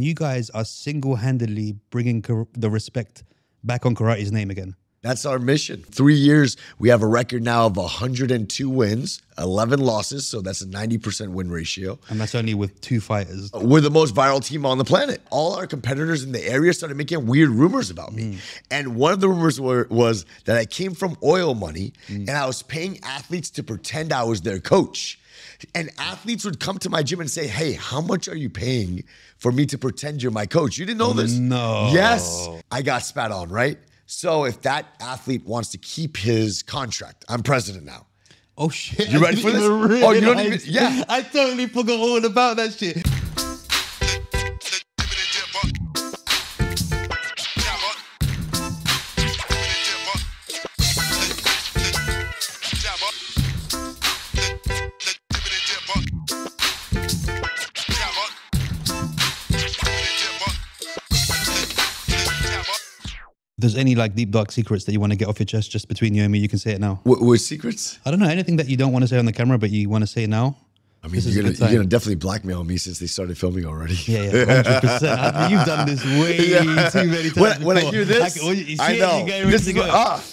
You guys are single-handedly bringing the respect back on karate's name again. That's our mission. 3 years, we have a record now of 102 wins, 11 losses, so that's a 90% win ratio. And that's only with 2 fighters. We're the most viral team on the planet. All our competitors in the area started making weird rumors about me. And one of the rumors was that I came from oil money and I was paying athletes to pretend I was their coach. And athletes would come to my gym and say, hey, how much are you paying for me to pretend you're my coach? You didn't know this? No. Yes. I got spat on, right? So if that athlete wants to keep his contract, I'm president now. Oh, shit. You ready for this? Oh, you don't even, yeah. I totally forgot all about that shit. If there's any like deep dark secrets that you want to get off your chest just between you and me, you can say it now. What secrets? I don't know, anything that you don't want to say on the camera but you want to say now. I mean, you're gonna definitely blackmail me since they started filming already. Yeah, 100%. You've done this way too many times. When I hear this, I know. This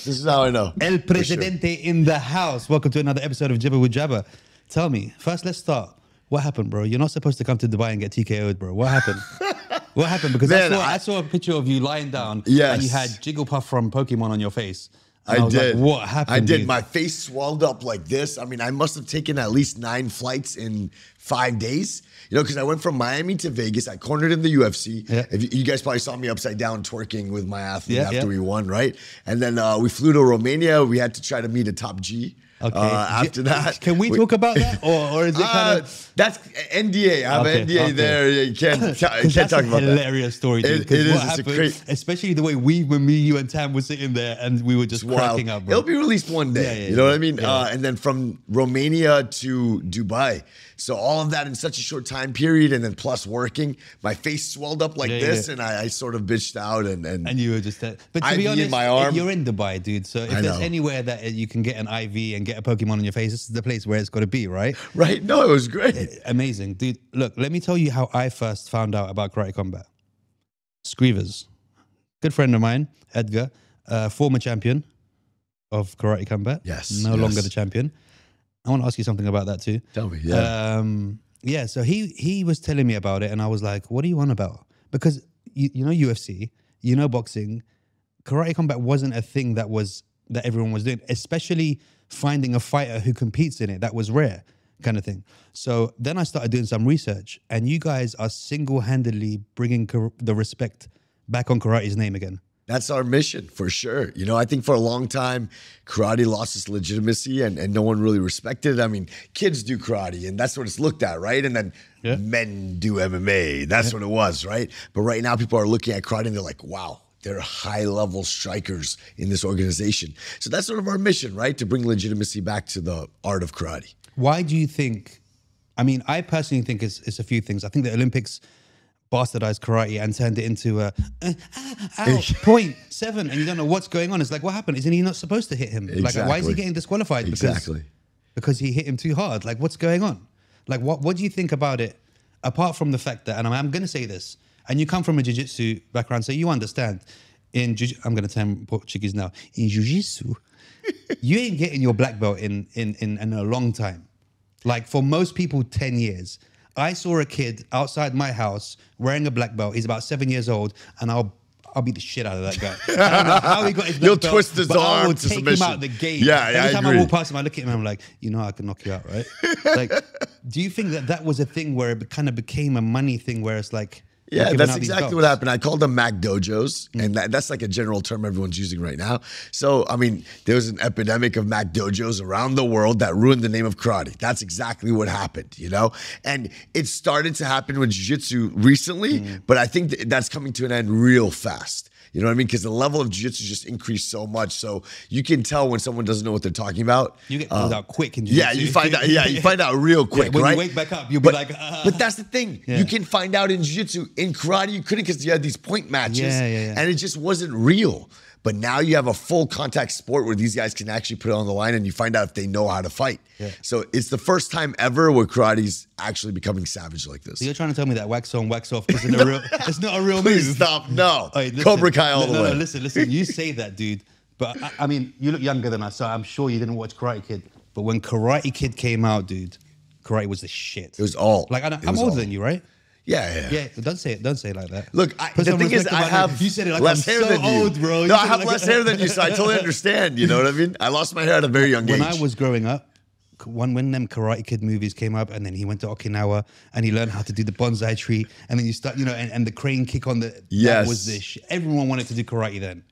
is how I know. El Presidente in the house. Welcome to another episode of Jibber with Jabber. Tell me, first let's start. What happened, bro? You're not supposed to come to Dubai and get TKO'd, bro. What happened? What happened? Because Man, I saw a picture of you lying down and you had Jigglypuff from Pokemon on your face. I was did. Like, what happened? I did. Dude? My face swelled up like this. I mean, I must have taken at least 9 flights in 5 days. You know, because I went from Miami to Vegas. I cornered in the UFC. Yeah. If you guys probably saw me upside down twerking with my athlete after we won, right? And then we flew to Romania. We had to try to meet a top G. Okay. After that, can we talk about that, or is it kind of that's NDA? I have an NDA there. You can't talk about that. Hilarious story, dude. It is. Happened, especially the way when me, you, and Tam were sitting there and we were just cracking up. Bro. It'll be released one day. You know what I mean? And then from Romania to Dubai. So all of that in such a short time period, and then plus working, my face swelled up like this, and I sort of bitched out, and you were just but to be honest, in my arm. You're in Dubai, dude. So if there's anywhere that you can get an IV and get a Pokemon on your face, this is the place where it's got to be, right? Right. No, it was great. Amazing, dude. Look, let me tell you how I first found out about karate combat. Screevers, good friend of mine, Edgar, former champion of karate combat. Yes. No longer the champion. I want to ask you something about that too. Tell me, yeah. So he was telling me about it, and I was like, what are you on about? Because you know UFC, you know boxing, karate combat wasn't a thing that everyone was doing, especially finding a fighter who competes in it. That was rare kind of thing. So then I started doing some research, and you guys are single-handedly bringing the respect back on karate's name again. That's our mission, for sure. You know, I think for a long time, karate lost its legitimacy and no one really respected it. I mean, kids do karate and that's what it's looked at, right? And then men do MMA. That's what it was, right? But right now, people are looking at karate and they're like, wow, they're high-level strikers in this organization. So that's sort of our mission, right? To bring legitimacy back to the art of karate. Why do you think, I mean, I personally think it's a few things. I think the Olympics bastardized karate and turned it into a 0.7 and you don't know what's going on. It's like, what happened? Isn't he not supposed to hit him? Exactly. Like, why is he getting disqualified? Because he hit him too hard. Like, what's going on? Like, what do you think about it? Apart from the fact that, and I'm going to say this, and you come from a Jiu Jitsu background, so you understand. I'm going to turn Portuguese now. In Jiu Jitsu, you ain't getting your black belt in a long time. Like, for most people, 10 years. I saw a kid outside my house wearing a black belt. He's about 7 years old, and I'll beat the shit out of that guy. I don't know how he got his black belt. You'll twist his arm I will to take submission. him out the gate. Yeah, Every time agree. I walk past him, I look at him and I'm like, you know, I can knock you out, right? Like, do you think that was a thing where it kind of became a money thing where it's like, yeah, that's exactly what happened. I called them Mac Dojos, and that's like a general term everyone's using right now. So, I mean, there was an epidemic of Mac Dojos around the world that ruined the name of karate. That's exactly what happened, you know? And it started to happen with jiu-jitsu recently, but I think that's coming to an end real fast. You know what I mean? Because the level of jiu-jitsu just increased so much. So you can tell when someone doesn't know what they're talking about. You get called out quick in jiu-jitsu. Yeah, you find out. Yeah, you find out real quick, when right? you wake back up, you'll be like, But that's the thing. You can find out in jiu-jitsu. In karate, you couldn't because you had these point matches, and it just wasn't real. But now you have a full contact sport where these guys can actually put it on the line and you find out if they know how to fight. Yeah. So it's the first time ever where karate's actually becoming savage like this. So you're trying to tell me that wax on, wax off isn't a real, it's not a real Please move? stop. No. Hey, listen, Cobra Kai all the way. No, listen. You say that, dude. But I mean, you look younger than us, so I'm sure you didn't watch Karate Kid. But when Karate Kid came out, dude, karate was the shit. It was all. Like, I'm older than you, right? Yeah. Yeah, don't say it like that. Look, the thing is, I have you said it like less I'm hair so than you. old, bro. No, I have less hair than you, so I totally understand. You know what I mean? I lost my hair at a very young age. When I was growing up, when them Karate Kid movies came up, and then he went to Okinawa and he learned how to do the bonsai tree, and then you start, and the crane kick on the. Yes. That was the shit. Everyone wanted to do karate then.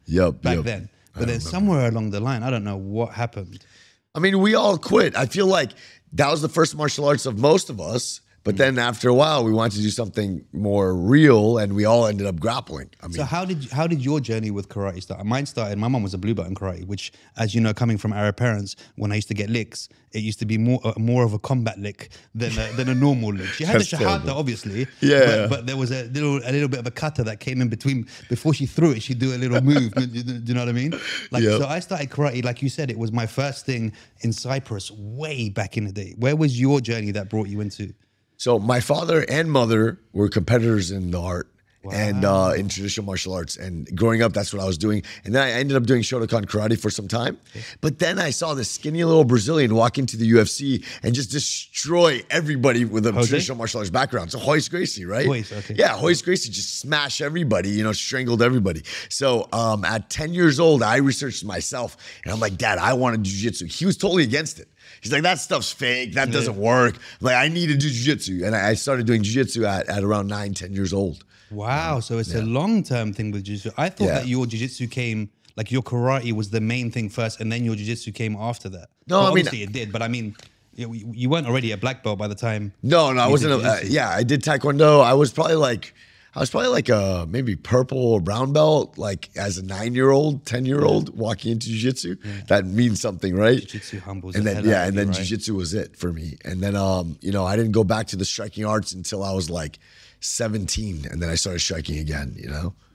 Back then. But then somewhere along the line, I don't know what happened. I mean, we all quit. I feel like that was the first martial arts of most of us. But then after a while, we wanted to do something more real, and we all ended up grappling. I mean, so how did your journey with karate start? Mine started. My mom was a blue belt in karate, which, as you know, coming from Arab parents, when I used to get licks, it used to be more of a combat lick than a normal lick. She had the shahada, obviously. But there was a little bit of a kata that came in between. Before she threw it, she'd do a little move. Do you know what I mean? So I started karate, like you said, it was my first thing in Cyprus way back in the day. Where was your journey that brought you into? So my father and mother were competitors in the art and in traditional martial arts. And growing up, that's what I was doing. And then I ended up doing Shotokan karate for some time. But then I saw this skinny little Brazilian walk into the UFC and just destroy everybody with a traditional martial arts background. So Royce Gracie, right? Yeah, Royce Gracie just smashed everybody, strangled everybody. So at 10 years old, I researched myself. And I'm like, Dad, I want to do jiu-jitsu. He was totally against it. He's like, that stuff's fake. That doesn't work. Like, I need to do jiu-jitsu. And I started doing jiu-jitsu at around 9, 10 years old. Wow. So it's a long-term thing with jiu-jitsu. I thought that your jiu-jitsu came, like your karate was the main thing first, and then your jiu-jitsu came after that. No, well, obviously it did. But I mean, you weren't already a black belt by the time. No, I wasn't. I did Taekwondo. I was probably like a maybe purple or brown belt, like as a 9-year-old, 10-year-old walking into jiu-jitsu. That means something, right? Jiu-jitsu humbles. And then jiu-jitsu was it for me. And then I didn't go back to the striking arts until I was like 17, and then I started striking again.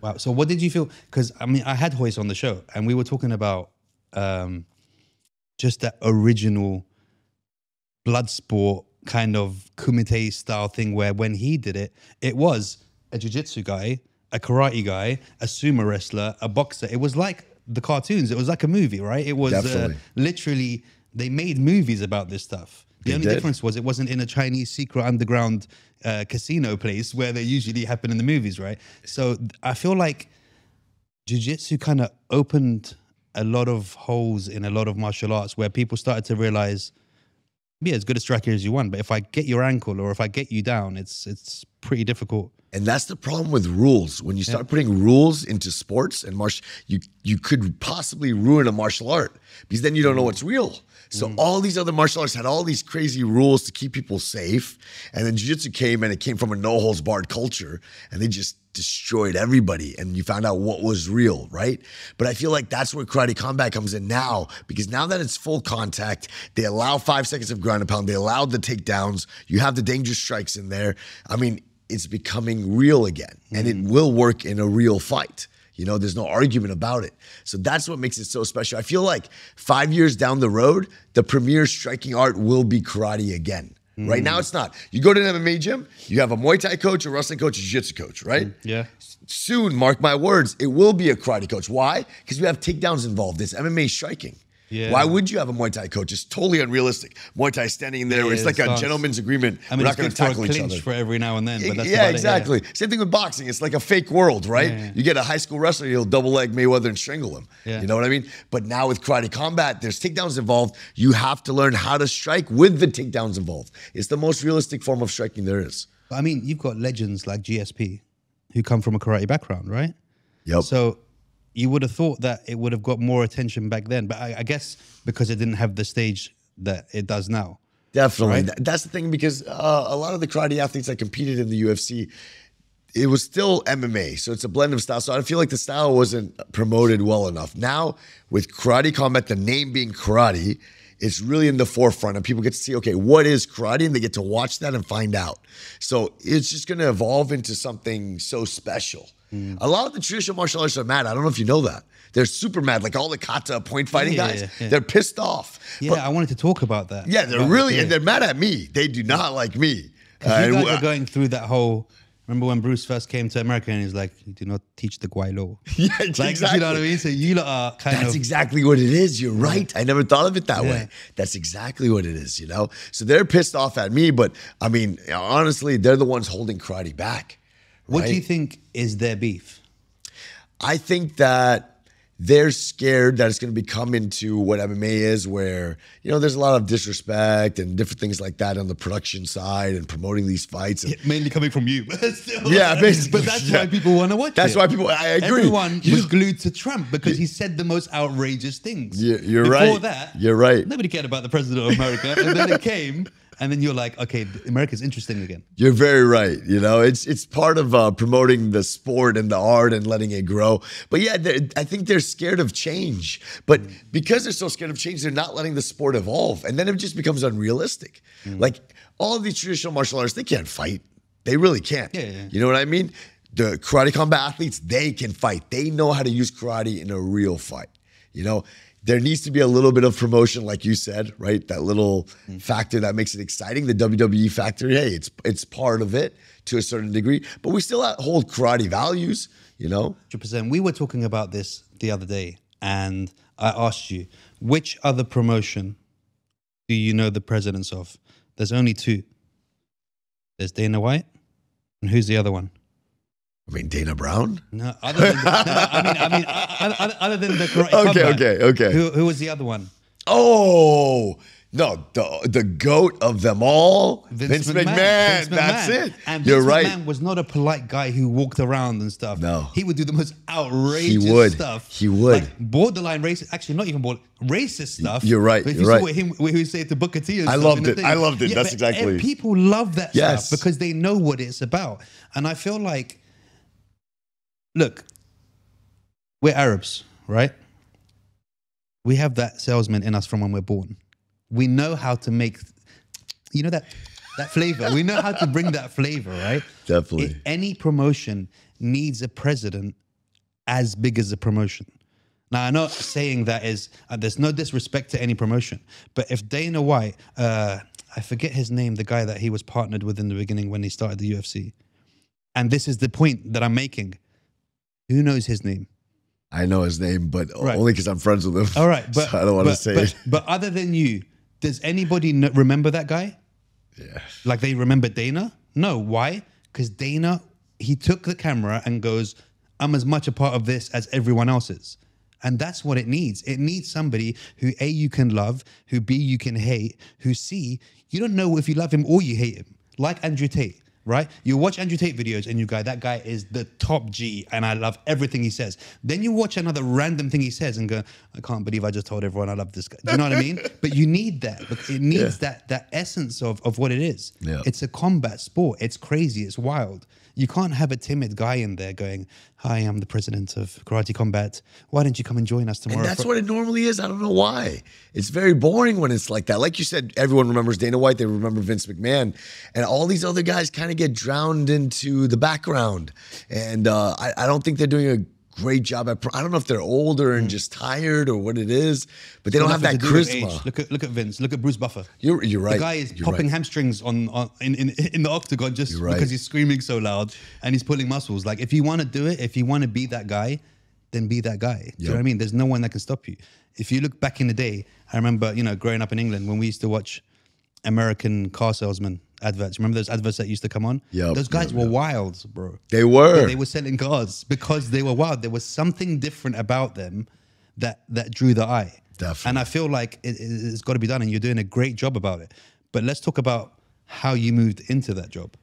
Wow. So what did you feel? Because I mean, I had Royce on the show, and we were talking about just that original blood sport kind of kumite style thing, where when he did it, it was a jiu-jitsu guy, a karate guy, a sumo wrestler, a boxer. It was like the cartoons. It was like a movie, right? It was literally, they made movies about this stuff. The only difference was it wasn't in a Chinese secret underground casino place where they usually happen in the movies, right? So I feel like jiu-jitsu kind of opened a lot of holes in a lot of martial arts where people started to realize, be as good a striker as you want, but if I get your ankle or if I get you down, it's pretty difficult. And that's the problem with rules. When you start putting rules into sports and you could possibly ruin a martial art because then you don't know what's real. So all these other martial arts had all these crazy rules to keep people safe. And then jiu-jitsu came, and it came from a no-holds-barred culture, and they just destroyed everybody, and you found out what was real, right? But I feel like that's where karate combat comes in now, because now that it's full contact, they allow 5 seconds of ground and pound, they allow the takedowns, you have the dangerous strikes in there. I mean, it's becoming real again, and it will work in a real fight. There's no argument about it. So that's what makes it so special. I feel like 5 years down the road, the premier striking art will be karate again. Right now, it's not. You go to an MMA gym, you have a Muay Thai coach, a wrestling coach, a jiu-jitsu coach, right? Yeah. Soon, mark my words, it will be a karate coach. Why? Because we have takedowns involved. It's MMA striking. Yeah. Why would you have a Muay Thai coach? It's totally unrealistic. Muay Thai standing in there, where it's like a gentleman's agreement. I mean, we're not going to tackle each other. For every now and then. But that's exactly. Same thing with boxing. It's like a fake world, right? You get a high school wrestler, he'll double leg Mayweather and strangle him. You know what I mean? But now with karate combat, there's takedowns involved. You have to learn how to strike with the takedowns involved. It's the most realistic form of striking there is. I mean, you've got legends like GSP who come from a karate background, right? Yep. So you would have thought that it would have got more attention back then, but I guess because it didn't have the stage that it does now. Definitely. Right? That's the thing, because a lot of the karate athletes that competed in the UFC, it was still MMA. So it's a blend of styles. So I feel like the style wasn't promoted well enough. Now, with karate combat, the name being karate, it's really in the forefront, and people get to see, okay, what is karate? And they get to watch that and find out. So it's just going to evolve into something so special. A lot of the traditional martial artists are mad. I don't know if you know that. They're super mad. Like all the kata point fighting guys, they're pissed off. Yeah, I wanted to talk about that. Yeah, they're really, and they're mad at me. They do not like me. You guys are going through that whole. Remember when Bruce first came to America and he's like, "You do not teach the Guai Lo." Yeah, like, exactly. You know what I mean? So you lot are kind of. That's exactly what it is. You're right. I never thought of it that way. That's exactly what it is, you know? So they're pissed off at me, but I mean, honestly, they're the ones holding karate back. Right? What do you think is their beef? I think that they're scared that it's going to become into what MMA is, where, you know, there's a lot of disrespect and different things like that on the production side and promoting these fights. And, mainly coming from you. But still, yeah, basically. But that's why people want to watch That's why people, I agree. Everyone was glued to Trump because he said the most outrageous things. You're Before right. Before that, you're right. Nobody cared about the president of America. And then it came. And then you're like, okay, America's interesting again. You're very right. You know, it's part of promoting the sport and the art and letting it grow. But yeah, I think they're scared of change. But because they're so scared of change, they're not letting the sport evolve. And then it just becomes unrealistic. Like all of these traditional martial artists, they can't fight. They really can't. Yeah. You know what I mean? The karate combat athletes, they can fight. They know how to use karate in a real fight. You know, there needs to be a little bit of promotion, like you said, right? That little factor that makes it exciting, the WWE factor. Hey, it's part of it to a certain degree, but we still hold karate values, you know? 100%. We were talking about this the other day, and I asked you, which other promotion do you know the presidents of? There's only two. There's Dana White, and who's the other one? I mean, Dana Brown? No, other than other than the karate combat. Okay. Who was the other one? Oh, no, the GOAT of them all, Vince McMahon. That's it. And You're Vince right. McMahon was not a polite guy who walked around and stuff. No. He would do the most outrageous stuff. He would. Like borderline racist, actually not even racist stuff. You're right. But if You're you right. saw what he said to Booker T and I stuff loved in the it. thing. I loved it. Yeah, That's exactly. People love that Yes. stuff because they know what it's about. And I feel like, look, we're Arabs, right? We have that salesman in us from when we're born. We know how to make, you know, that flavor. We know how to bring that flavor, right? Definitely. Any promotion needs a president as big as a promotion. Now, I'm not saying that is, there's no disrespect to any promotion, but if Dana White, I forget his name, the guy that he was partnered with in the beginning when he started the UFC, and this is the point that I'm making, who knows his name? I know his name, but only because I'm friends with him. All right, but so I don't want to say it. But other than you, does anybody remember that guy? Yeah. Like they remember Dana? No. Why? Because Dana, he took the camera and goes, I'm as much a part of this as everyone else is. And that's what it needs. It needs somebody who A, you can love, who B, you can hate, who C, you don't know if you love him or you hate him. Like Andrew Tate. Right? You watch Andrew Tate videos and you go, that guy is the top G and I love everything he says. Then you watch another random thing he says and go, I can't believe I just told everyone I love this guy. Do you know what I mean? But you need that. It needs that essence of what it is. Yeah. It's a combat sport. It's crazy. It's wild. You can't have a timid guy in there going, hi, I'm the president of Karate Combat. Why don't you come and join us tomorrow? And that's what it normally is. I don't know why. It's very boring when it's like that. Like you said, everyone remembers Dana White. They remember Vince McMahon. And all these other guys kind of get drowned into the background. And I don't think they're doing a great job at, I don't know if they're older and just tired or what it is, but they don't have that charisma. Look at Vince. Look at Bruce Buffer. You're right. The guy is popping hamstrings in the octagon just because he's screaming so loud and he's pulling muscles. Like if you want to do it, if you want to be that guy, then be that guy. Do you know what I mean? There's no one that can stop you. If you look back in the day, I remember, you know, growing up in England when we used to watch American car salesman adverts. Remember those adverts that used to come on? Yeah. Those guys were wild, bro. They were. They were selling cars because they were wild. There was something different about them that drew the eye. Definitely. And I feel like it's got to be done, and you're doing a great job about it. But let's talk about how you moved into that job.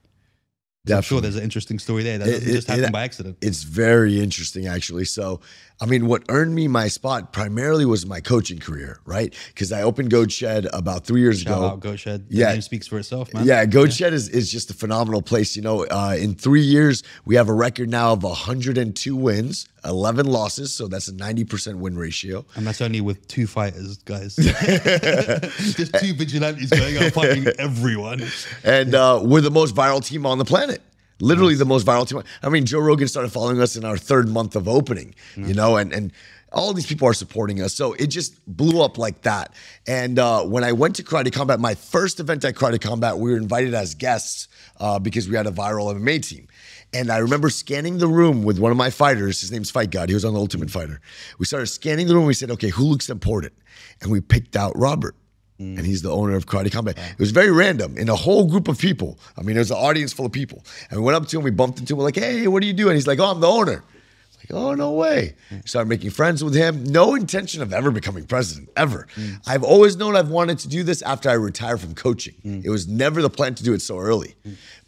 I'm sure there's an interesting story there. That doesn't just happen by accident. It's very interesting, actually. So, I mean, what earned me my spot primarily was my coaching career, right? Because I opened Goat Shed about 3 years ago. Shout out Goat Shed. The name speaks for itself, man. Yeah, Goat Shed is just a phenomenal place. You know, in 3 years, we have a record now of 102 wins, 11 losses. So that's a 90% win ratio. And that's only with 2 fighters, guys. Just 2 vigilantes going out fighting everyone. And we're the most viral team on the planet. Literally the most viral team. I mean, Joe Rogan started following us in our 3rd month of opening, you know, and all these people are supporting us. So it just blew up like that. And when I went to Karate Combat, my first event at Karate Combat, we were invited as guests because we had a viral MMA team. And I remember scanning the room with one of my fighters. His name's Fight God. He was on the Ultimate Fighter. We started scanning the room. We said, okay, who looks important? And we picked out Robert. And he's the owner of Karate Combat. It was very random in a whole group of people. I mean, there's an audience full of people. And we went up to him, we bumped into him, we're like, hey, what do you do? And he's like, oh, I'm the owner. Like, oh, no way. Started making friends with him. No intention of ever becoming president, ever. I've always known I've wanted to do this after I retired from coaching. It was never the plan to do it so early.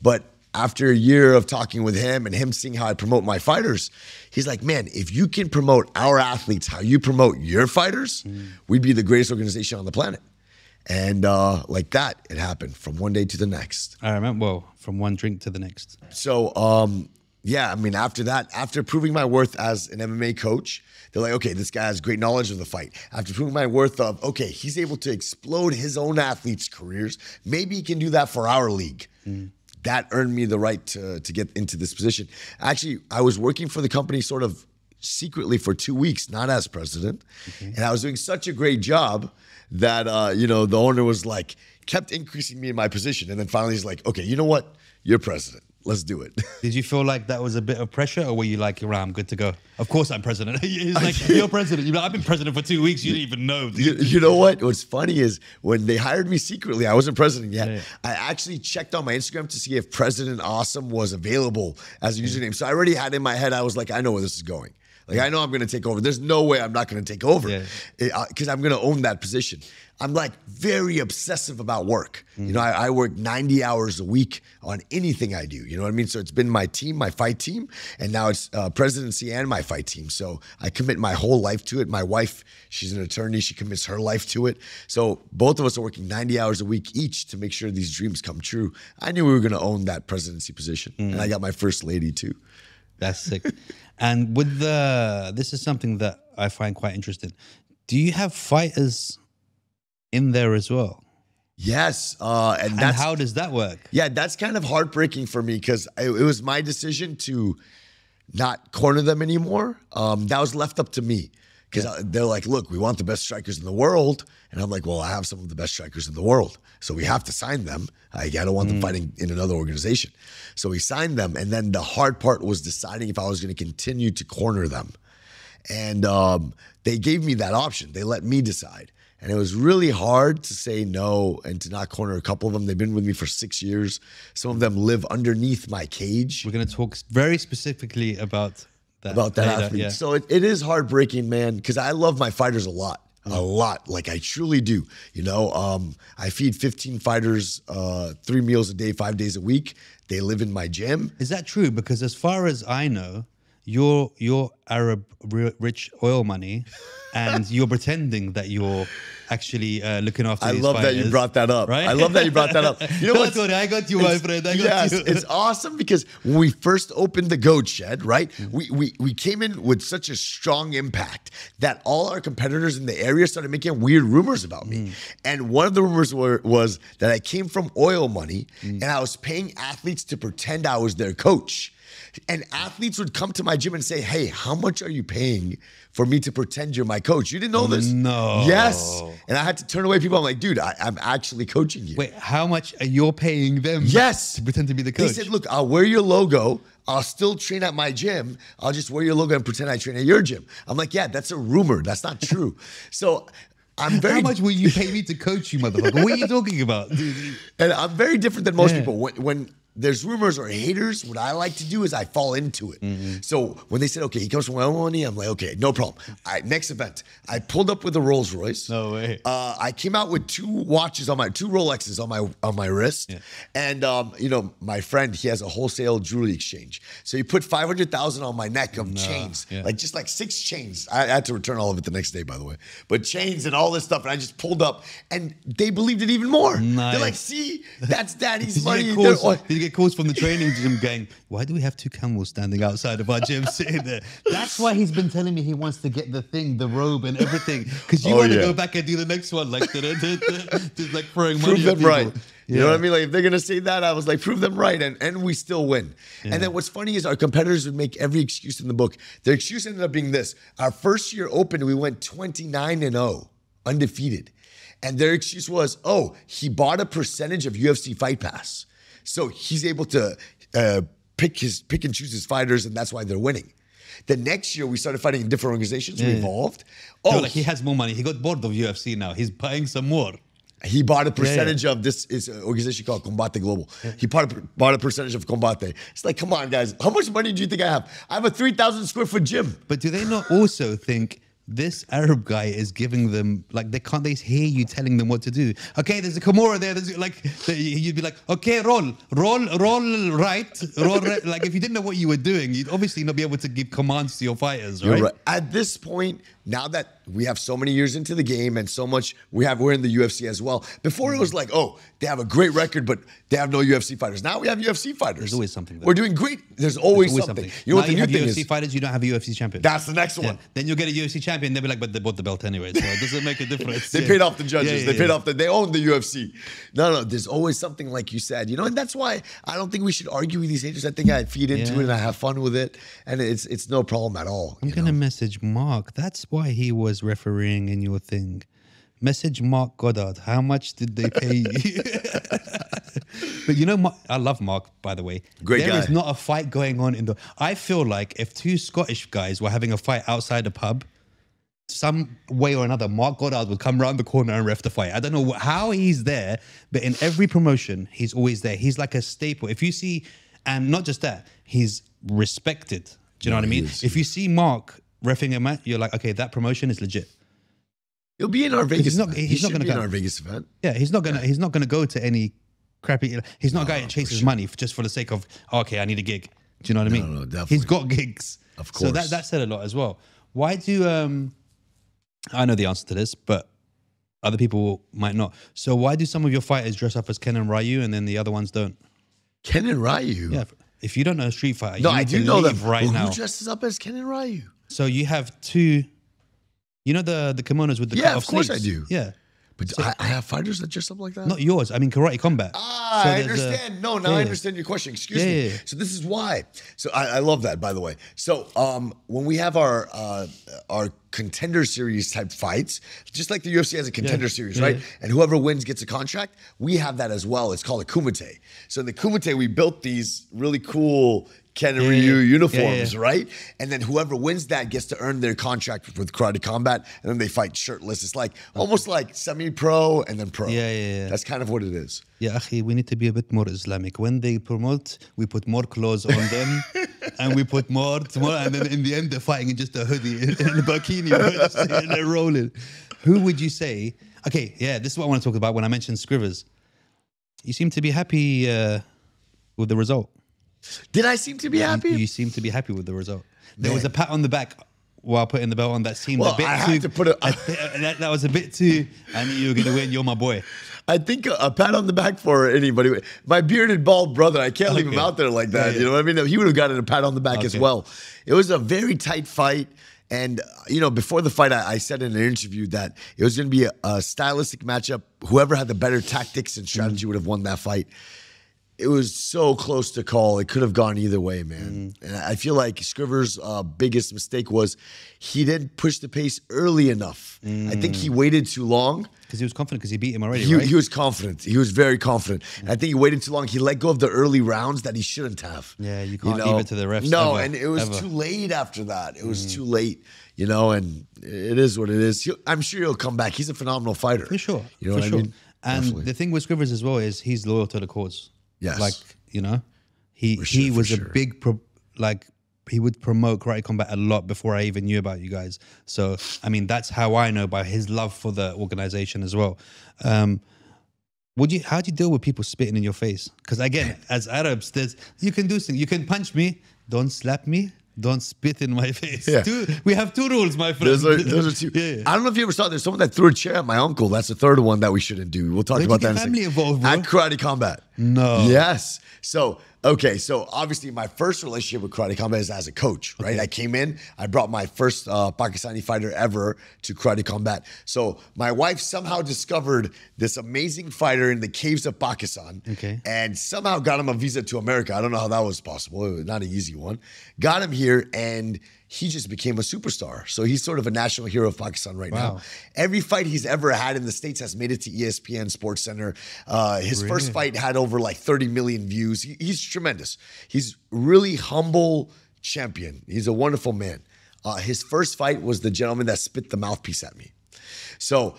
But after a year of talking with him and him seeing how I promote my fighters, he's like, man, if you can promote our athletes how you promote your fighters, we'd be the greatest organization on the planet. And like that, it happened from one day to the next. I remember, well, from one drink to the next. So, yeah, I mean, after that, after proving my worth as an MMA coach, they're like, okay, this guy has great knowledge of the fight. After proving my worth of, okay, he's able to explode his own athletes' careers. Maybe he can do that for our league. That earned me the right to get into this position. Actually, I was working for the company sort of secretly for 2 weeks, not as president. And I was doing such a great job that, you know, the owner was like, kept increasing me in my position. And then finally he's like, okay, you know what? You're president. Let's do it. Did you feel like that was a bit of pressure, or were you like, right, I'm good to go? Of course I'm president. He's like, you're president. You're like, I've been president for 2 weeks. You didn't even know. You know what? What's funny is when they hired me secretly, I wasn't president yet. I actually checked on my Instagram to see if President Awesome was available as a username. So I already had in my head, I was like, I know where this is going. Like, I know I'm going to take over. There's no way I'm not going to take over because I'm going to own that position. I'm like very obsessive about work. You know, I work 90 hours a week on anything I do. You know what I mean? So it's been my team, my fight team, and now it's presidency and my fight team. So I commit my whole life to it. My wife, she's an attorney. She commits her life to it. So both of us are working 90 hours a week each to make sure these dreams come true. I knew we were going to own that presidency position. And I got my first lady too. That's sick. And with this is something that I find quite interesting. Do you have fighters in there as well? Yes. And how does that work? Yeah, that's kind of heartbreaking for me because it was my decision to not corner them anymore. That was left up to me because they're like, look, we want the best strikers in the world. And I'm like, well, I have some of the best strikers in the world. So we have to sign them. I don't want them fighting in another organization. So we signed them. And then the hard part was deciding if I was going to continue to corner them. And they gave me that option. They let me decide. And it was really hard to say no and to not corner a couple of them. They've been with me for 6 years. Some of them live underneath my cage. We're going to talk very specifically about that. About that athlete. Yeah. So it is heartbreaking, man, because I love my fighters a lot. A lot. Like, I truly do. You know, I feed 15 fighters 3 meals a day, 5 days a week. They live in my gym. Is that true? Because as far as I know, you're Arab rich oil money, and you're pretending that you're actually looking after these love fighters, that you brought that up. Right? I love that you brought that up. You know what? I got you, my friend. I got you. It's awesome because when we first opened the Goat Shed, right, we came in with such a strong impact that all our competitors in the area started making weird rumors about me. And one of the rumors was that I came from oil money and I was paying athletes to pretend I was their coach. And athletes would come to my gym and say, hey, how much are you paying for me to pretend you're my coach? You didn't know this? No. Yes. And I had to turn away people. I'm like, dude, I'm actually coaching you. Wait, how much are you paying them to pretend to be the coach? They said, look, I'll wear your logo. I'll still train at my gym. I'll just wear your logo and pretend I train at your gym. I'm like, yeah, that's a rumor. That's not true. So I'm very... How much will you pay me to coach you, motherfucker? What are you talking about? And I'm very different than most people. When there's rumors or haters, what I like to do is I fall into it. So when they said, okay, he comes from oil money, I'm like, okay, no problem. Next event, I pulled up with a Rolls Royce. No way. I came out with 2 watches on my, 2 Rolexes on my wrist. And you know, my friend, he has a wholesale jewelry exchange. So he put 500,000 on my neck of chains, like just like 6 chains. I had to return all of it the next day, by the way. But chains and all this stuff, and I just pulled up, and they believed it even more. Nice. They're like, see, that's daddy's money. Did you get get calls from the training gym going, why do we have 2 camels standing outside of our gym sitting there? That's why he's been telling me he wants to get the thing, the robe and everything. Because you want to go back and do the next one, like, just like throwing money at people. Right. You know what I mean? Like, if they're going to say that, I was like, prove them right. And we still win. Yeah. And then what's funny is our competitors would make every excuse in the book. Their excuse ended up being this. Our first year open, we went 29-0, undefeated. And their excuse was, oh, he bought a percentage of UFC Fight Pass. So he's able to pick and choose his fighters, and that's why they're winning. The next year, we started fighting in different organizations. We evolved. Oh, no, like he has more money. He got bored of UFC now. He's buying some more. He bought a percentage of this is an organization called Combate Global. He bought a percentage of Combate. It's like, come on, guys. How much money do you think I have? I have a 3,000 square foot gym. But do they not also think this Arab guy is giving them, like, they hear you telling them what to do? Okay, there's a Kimura there. There's like, you'd be like, okay, roll right. Like, if you didn't know what you were doing, you'd obviously not be able to give commands to your fighters, right? You're right. At this point, now that we have so many years into the game and so much, we're in the UFC as well. Before it was like, oh, they have a great record, but they have no UFC fighters. Now we have UFC fighters. There's always something there. We're doing great. There's always something. You know what the new thing is? UFC fighters, you don't have a UFC champion. That's the next one. Then you'll get a UFC champion. They'll be like, but they bought the belt anyway, so it doesn't make a difference. They paid off the judges. They own the UFC. No, there's always something, like you said, you know, and that's why I don't think we should argue with these haters. I think I feed into it and I have fun with it, and it's no problem at all. I'm gonna message Mark. That's why he was refereeing in your thing. Message Mark Goddard. How much did they pay you? But you know, I love Mark, by the way. Great guy. There is not a fight going on in the... I feel like if 2 Scottish guys were having a fight outside a pub, some way or another, Mark Goddard would come around the corner and ref the fight. I don't know how he's there, but in every promotion, he's always there. He's like a staple. If you see, and not just that, he's respected. Do you know what I mean? If you see Mark reffing a match, you're like, okay, that promotion is legit. He'll be in our Vegas. He's not going to go in our Vegas event. Yeah, he's not gonna go to any crappy. He's not a guy that chases money just for the sake of, okay, I need a gig. Do you know what I mean? No, definitely. He's got gigs. Of course. So that said a lot as well. Why do I know the answer to this, but other people might not. So why do some of your fighters dress up as Ken and Ryu and then the other ones don't? Ken and Ryu? Yeah. If you don't know Street Fighter, no, you I need do to know leave them right now. Who dresses up as Ken and Ryu? So you have 2. You know the kimonos with the cut off of course sleeves? I do. Yeah. But so, I have fighters that dress up like that? Not yours. I mean, Karate Combat. Ah, so I understand. I understand your question. Excuse me. So this is why. So I love that, by the way. So when we have our contender series type fights, just like the UFC has a contender series, right? And whoever wins gets a contract, we have that as well. It's called a kumite. So in the kumite, we built these really cool Ken and Ryu uniforms, right? And then whoever wins that gets to earn their contract with Karate Combat, and then they fight shirtless. It's like almost like semi-pro and then pro. Yeah. That's kind of what it is. Yeah, akhi, we need to be a bit more Islamic. When they promote, we put more clothes on them, and we put more, and then in the end they're fighting in just a hoodie and a bikini, and they're rolling. Who would you say? Okay, this is what I want to talk about when I mentioned Scrivers. You seem to be happy with the result. Did I seem to be happy? You seem to be happy with the result. There was a pat on the back while putting the belt on that seemed a bit I too... had to put it... that was a bit too... I knew you were going to win. You're my boy. I think a pat on the back for anybody. My bearded bald brother, I can't leave him out there like that. You know what I mean? He would have gotten a pat on the back as well. It was a very tight fight. And, you know, before the fight, I said in an interview that it was going to be a stylistic matchup. Whoever had the better tactics and strategy would have won that fight. It was so close to call. It could have gone either way, man. And I feel like Scrivers' biggest mistake was he didn't push the pace early enough. I think he waited too long. Because he was confident because he beat him already, right? He was confident. He was very confident. And I think he waited too long. He let go of the early rounds that he shouldn't have. Yeah, you can't leave it to the refs. No, and it was too late after that. It was too late, you know, and it is what it is. I'm sure he'll come back. He's a phenomenal fighter. For sure. You know what I mean? And the thing with Scrivers as well is he's loyal to the cause. Yes. Like, you know, he was a big, he would promote Karate Combat a lot before I even knew about you guys. So, I mean, that's how I know by his love for the organization as well. How do you deal with people spitting in your face? Because again, as Arabs, you can do things. You can punch me, don't slap me. Don't spit in my face. Yeah. We have 2 rules, my friend. Those are 2. Yeah. I don't know if you ever saw, there's someone that threw a chair at my uncle. That's the 3rd one that we shouldn't do. We'll talk about that in a second. Family involved, bro. At Karate Combat. No. Yes. So, okay. So obviously my first relationship with karate combat is as a coach, right? Okay. I came in, I brought my first Pakistani fighter ever to karate combat. So my wife somehow discovered this amazing fighter in the caves of Pakistan, Okay. and somehow got him a visa to America. I don't know how that was possible. It was not an easy one. Got him here, and he just became a superstar. So he's sort of a national hero of Pakistan right now. Every fight he's ever had in the States has made it to ESPN Sports Center. His first fight had over like 30 million views. He's tremendous. He's really humble champion. He's a wonderful man. His first fight was the gentleman that spit the mouthpiece at me. So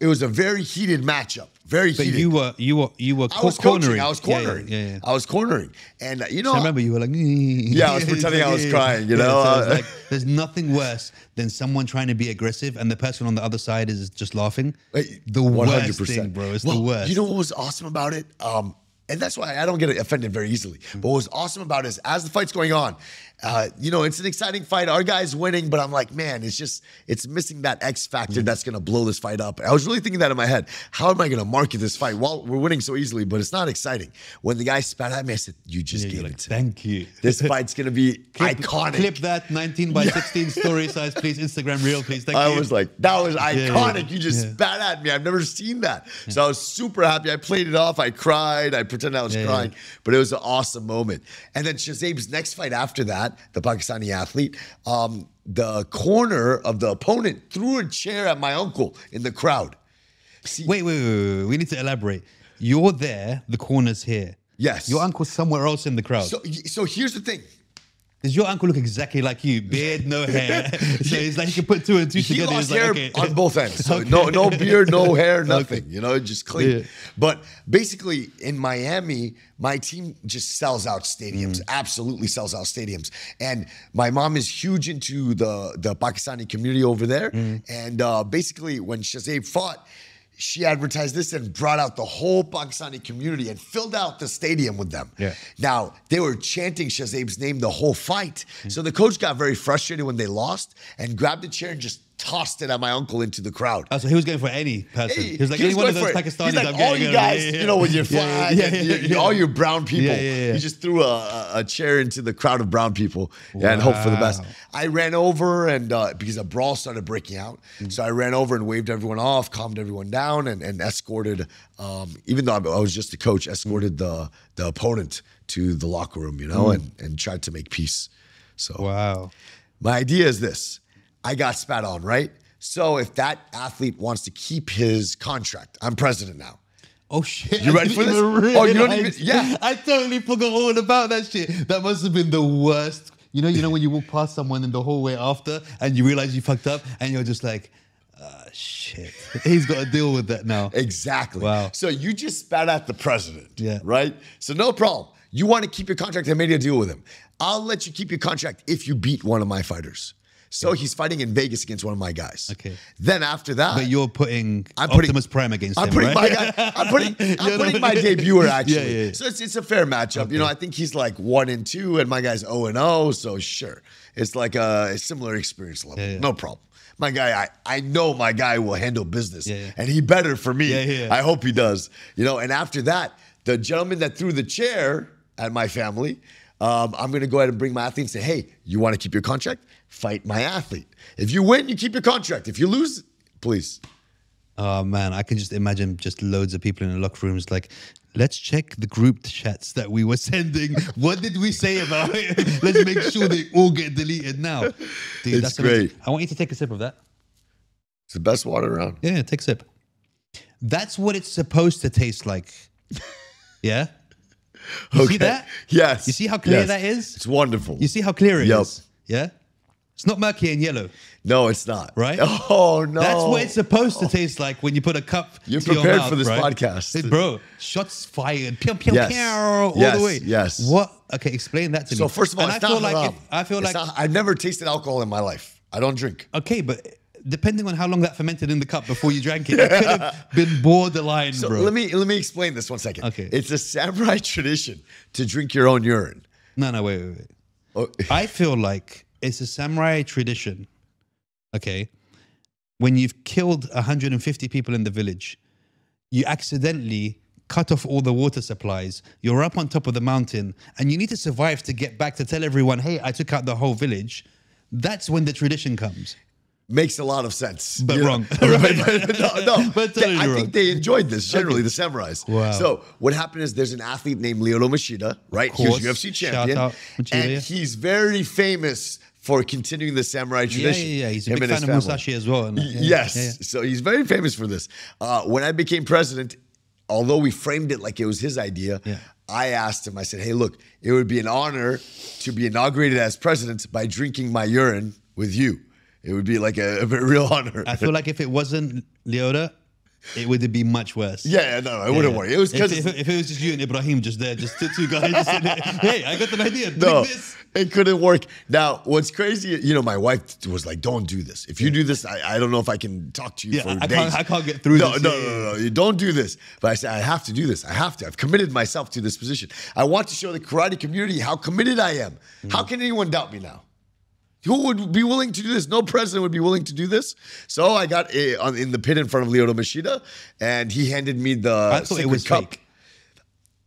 it was a very heated matchup. Very But heated. you were I was cornering. coaching. I was cornering. Yeah. I was cornering. And you know, I remember you were like, yeah, I was pretending I was crying, you know? So it's like, there's nothing worse than someone trying to be aggressive and the person on the other side is just laughing. The worst thing, bro. It's the worst. You know what was awesome about it? And that's why I don't get offended very easily. But what was awesome about it is as the fight's going on, you know, it's an exciting fight. Our guy's winning, but I'm like, man, it's missing that X factor that's going to blow this fight up. I was really thinking that in my head. How am I going to market this fight? Well, we're winning so easily, but it's not exciting. When the guy spat at me, I said, you just gave it to me. Thank you. This fight's going to be iconic. Clip that 19 by 16 story size, please. Instagram reel, please. Thank you. I was like, that was iconic. Yeah. You just spat at me. I've never seen that. So I was super happy. I played it off. I cried. I pretended I was crying. But it was an awesome moment. And then Shazab's next fight after that, the Pakistani athlete, the corner of the opponent threw a chair at my uncle in the crowd. See, wait. We need to elaborate. You're there, the corner's here. Yes. Your uncle's somewhere else in the crowd. So here's the thing. Does your uncle look exactly like you? Beard, no hair. So it's like he can put two and two He together. lost He's hair like, okay. on both ends. So no beard, no hair, nothing. You know, just clean. Yeah. But basically in Miami, my team just sells out stadiums, absolutely sells out stadiums. And my mom is huge into the Pakistani community over there. And basically when Shazab fought, she advertised this and brought out the whole Pakistani community and filled out the stadium with them. Yeah. Now, they were chanting Shazab's name the whole fight. So the coach got very frustrated when they lost and grabbed a chair and just tossed it at my uncle into the crowd. Oh, so he was going for any person. He was like, any one of those Pakistanis. He's like, all you guys, you know, with your flag, all your brown people. He just threw a chair into the crowd of brown people and hoped for the best. I ran over and because a brawl started breaking out. So I ran over and waved everyone off, calmed everyone down and escorted, even though I was just the coach, escorted the opponent to the locker room, you know, and tried to make peace. So my idea is this. I got spat on, right? So if that athlete wants to keep his contract, I'm president now. Oh shit! You ready for this? Oh, you don't even? Yeah, I totally forgot all about that shit. That must have been the worst. You know when you walk past someone in the hallway after and you realize you fucked up and you're just like, shit. He's got to deal with that now. Exactly. Wow. So you just spat at the president. Yeah. Right. So no problem. You want to keep your contract? I made a deal with him. I'll let you keep your contract if you beat one of my fighters. So he's fighting in Vegas against one of my guys. Okay. Then after that, but you're putting Optimus Prime against him, right? My guy. I'm putting my debuter actually. Yeah. So it's a fair matchup. Okay. You know, I think he's like 1-2, and my guy's 0-0. So sure, it's like a similar experience level. Yeah. No problem. My guy, I know my guy will handle business, and he better for me. I hope he does. You know, and after that, the gentleman that threw the chair at my family, I'm going to go ahead and bring my athlete and say, hey, you want to keep your contract? Fight my athlete. If you win, you keep your contract. If you lose, please. Oh, man, I can just imagine just loads of people in the locker rooms like, let's check the group chats that we were sending. What did we say about it? Let's make sure they all get deleted now. Dude, that's great. Amazing. I want you to take a sip of that. It's the best water around. Yeah, take a sip. That's what it's supposed to taste like. Yeah? You see that? Yes. You see how clear that is? It's wonderful. You see how clear it is? Yeah? It's not murky and yellow. No, it's not. Right? Oh, no. That's what it's supposed to taste like when you put a cup You're to your prepared mouth, for this right? podcast. Bro, shots fired. Pew, pew, Yes. pew, all Yes, the way. yes. What? Okay, explain that to me. So first of all, and it's I feel not like haram. I feel It's like not, I've never tasted alcohol in my life. I don't drink. Okay, but depending on how long that fermented in the cup before you drank it, it could have been borderline, So bro. let me explain this 1 second. Okay. It's a samurai tradition to drink your own urine. No, wait. Oh. I feel like it's a samurai tradition, okay? When you've killed 150 people in the village, you accidentally cut off all the water supplies. You're up on top of the mountain and you need to survive to get back to tell everyone, hey, I took out the whole village. That's when the tradition comes. Makes a lot of sense. But wrong. No, But totally I wrong. think they enjoyed this, generally, the samurais. Wow. So what happened is there's an athlete named Lyoto Machida, right? He was UFC champion. Shout out Machida, and yeah. he's very famous for continuing the samurai tradition. Yeah. He's a Him big and his fan of family. Musashi as well. And Yes. So he's very famous for this. When I became president, although we framed it like it was his idea, I asked him, I said, hey, look, it would be an honor to be inaugurated as president by drinking my urine with you. It would be like a real honor. I feel like if it wasn't Lyoto, it would be much worse. Yeah, no, I wouldn't worry. It was because if it was just you and Ibrahim just there, just two guys just sitting there, hey, I got an idea. no, Drink this. it couldn't work. Now, what's crazy, my wife was like, don't do this. If you do this, I don't know if I can talk to you for days. I can't get through this. No, you don't do this. But I said, I have to do this. I have to. I've committed myself to this position. I want to show the karate community how committed I am. How can anyone doubt me now? Who would be willing to do this? No president would be willing to do this. So I got in the pit in front of Lyoto Machida, and he handed me the I thought it was cup. fake.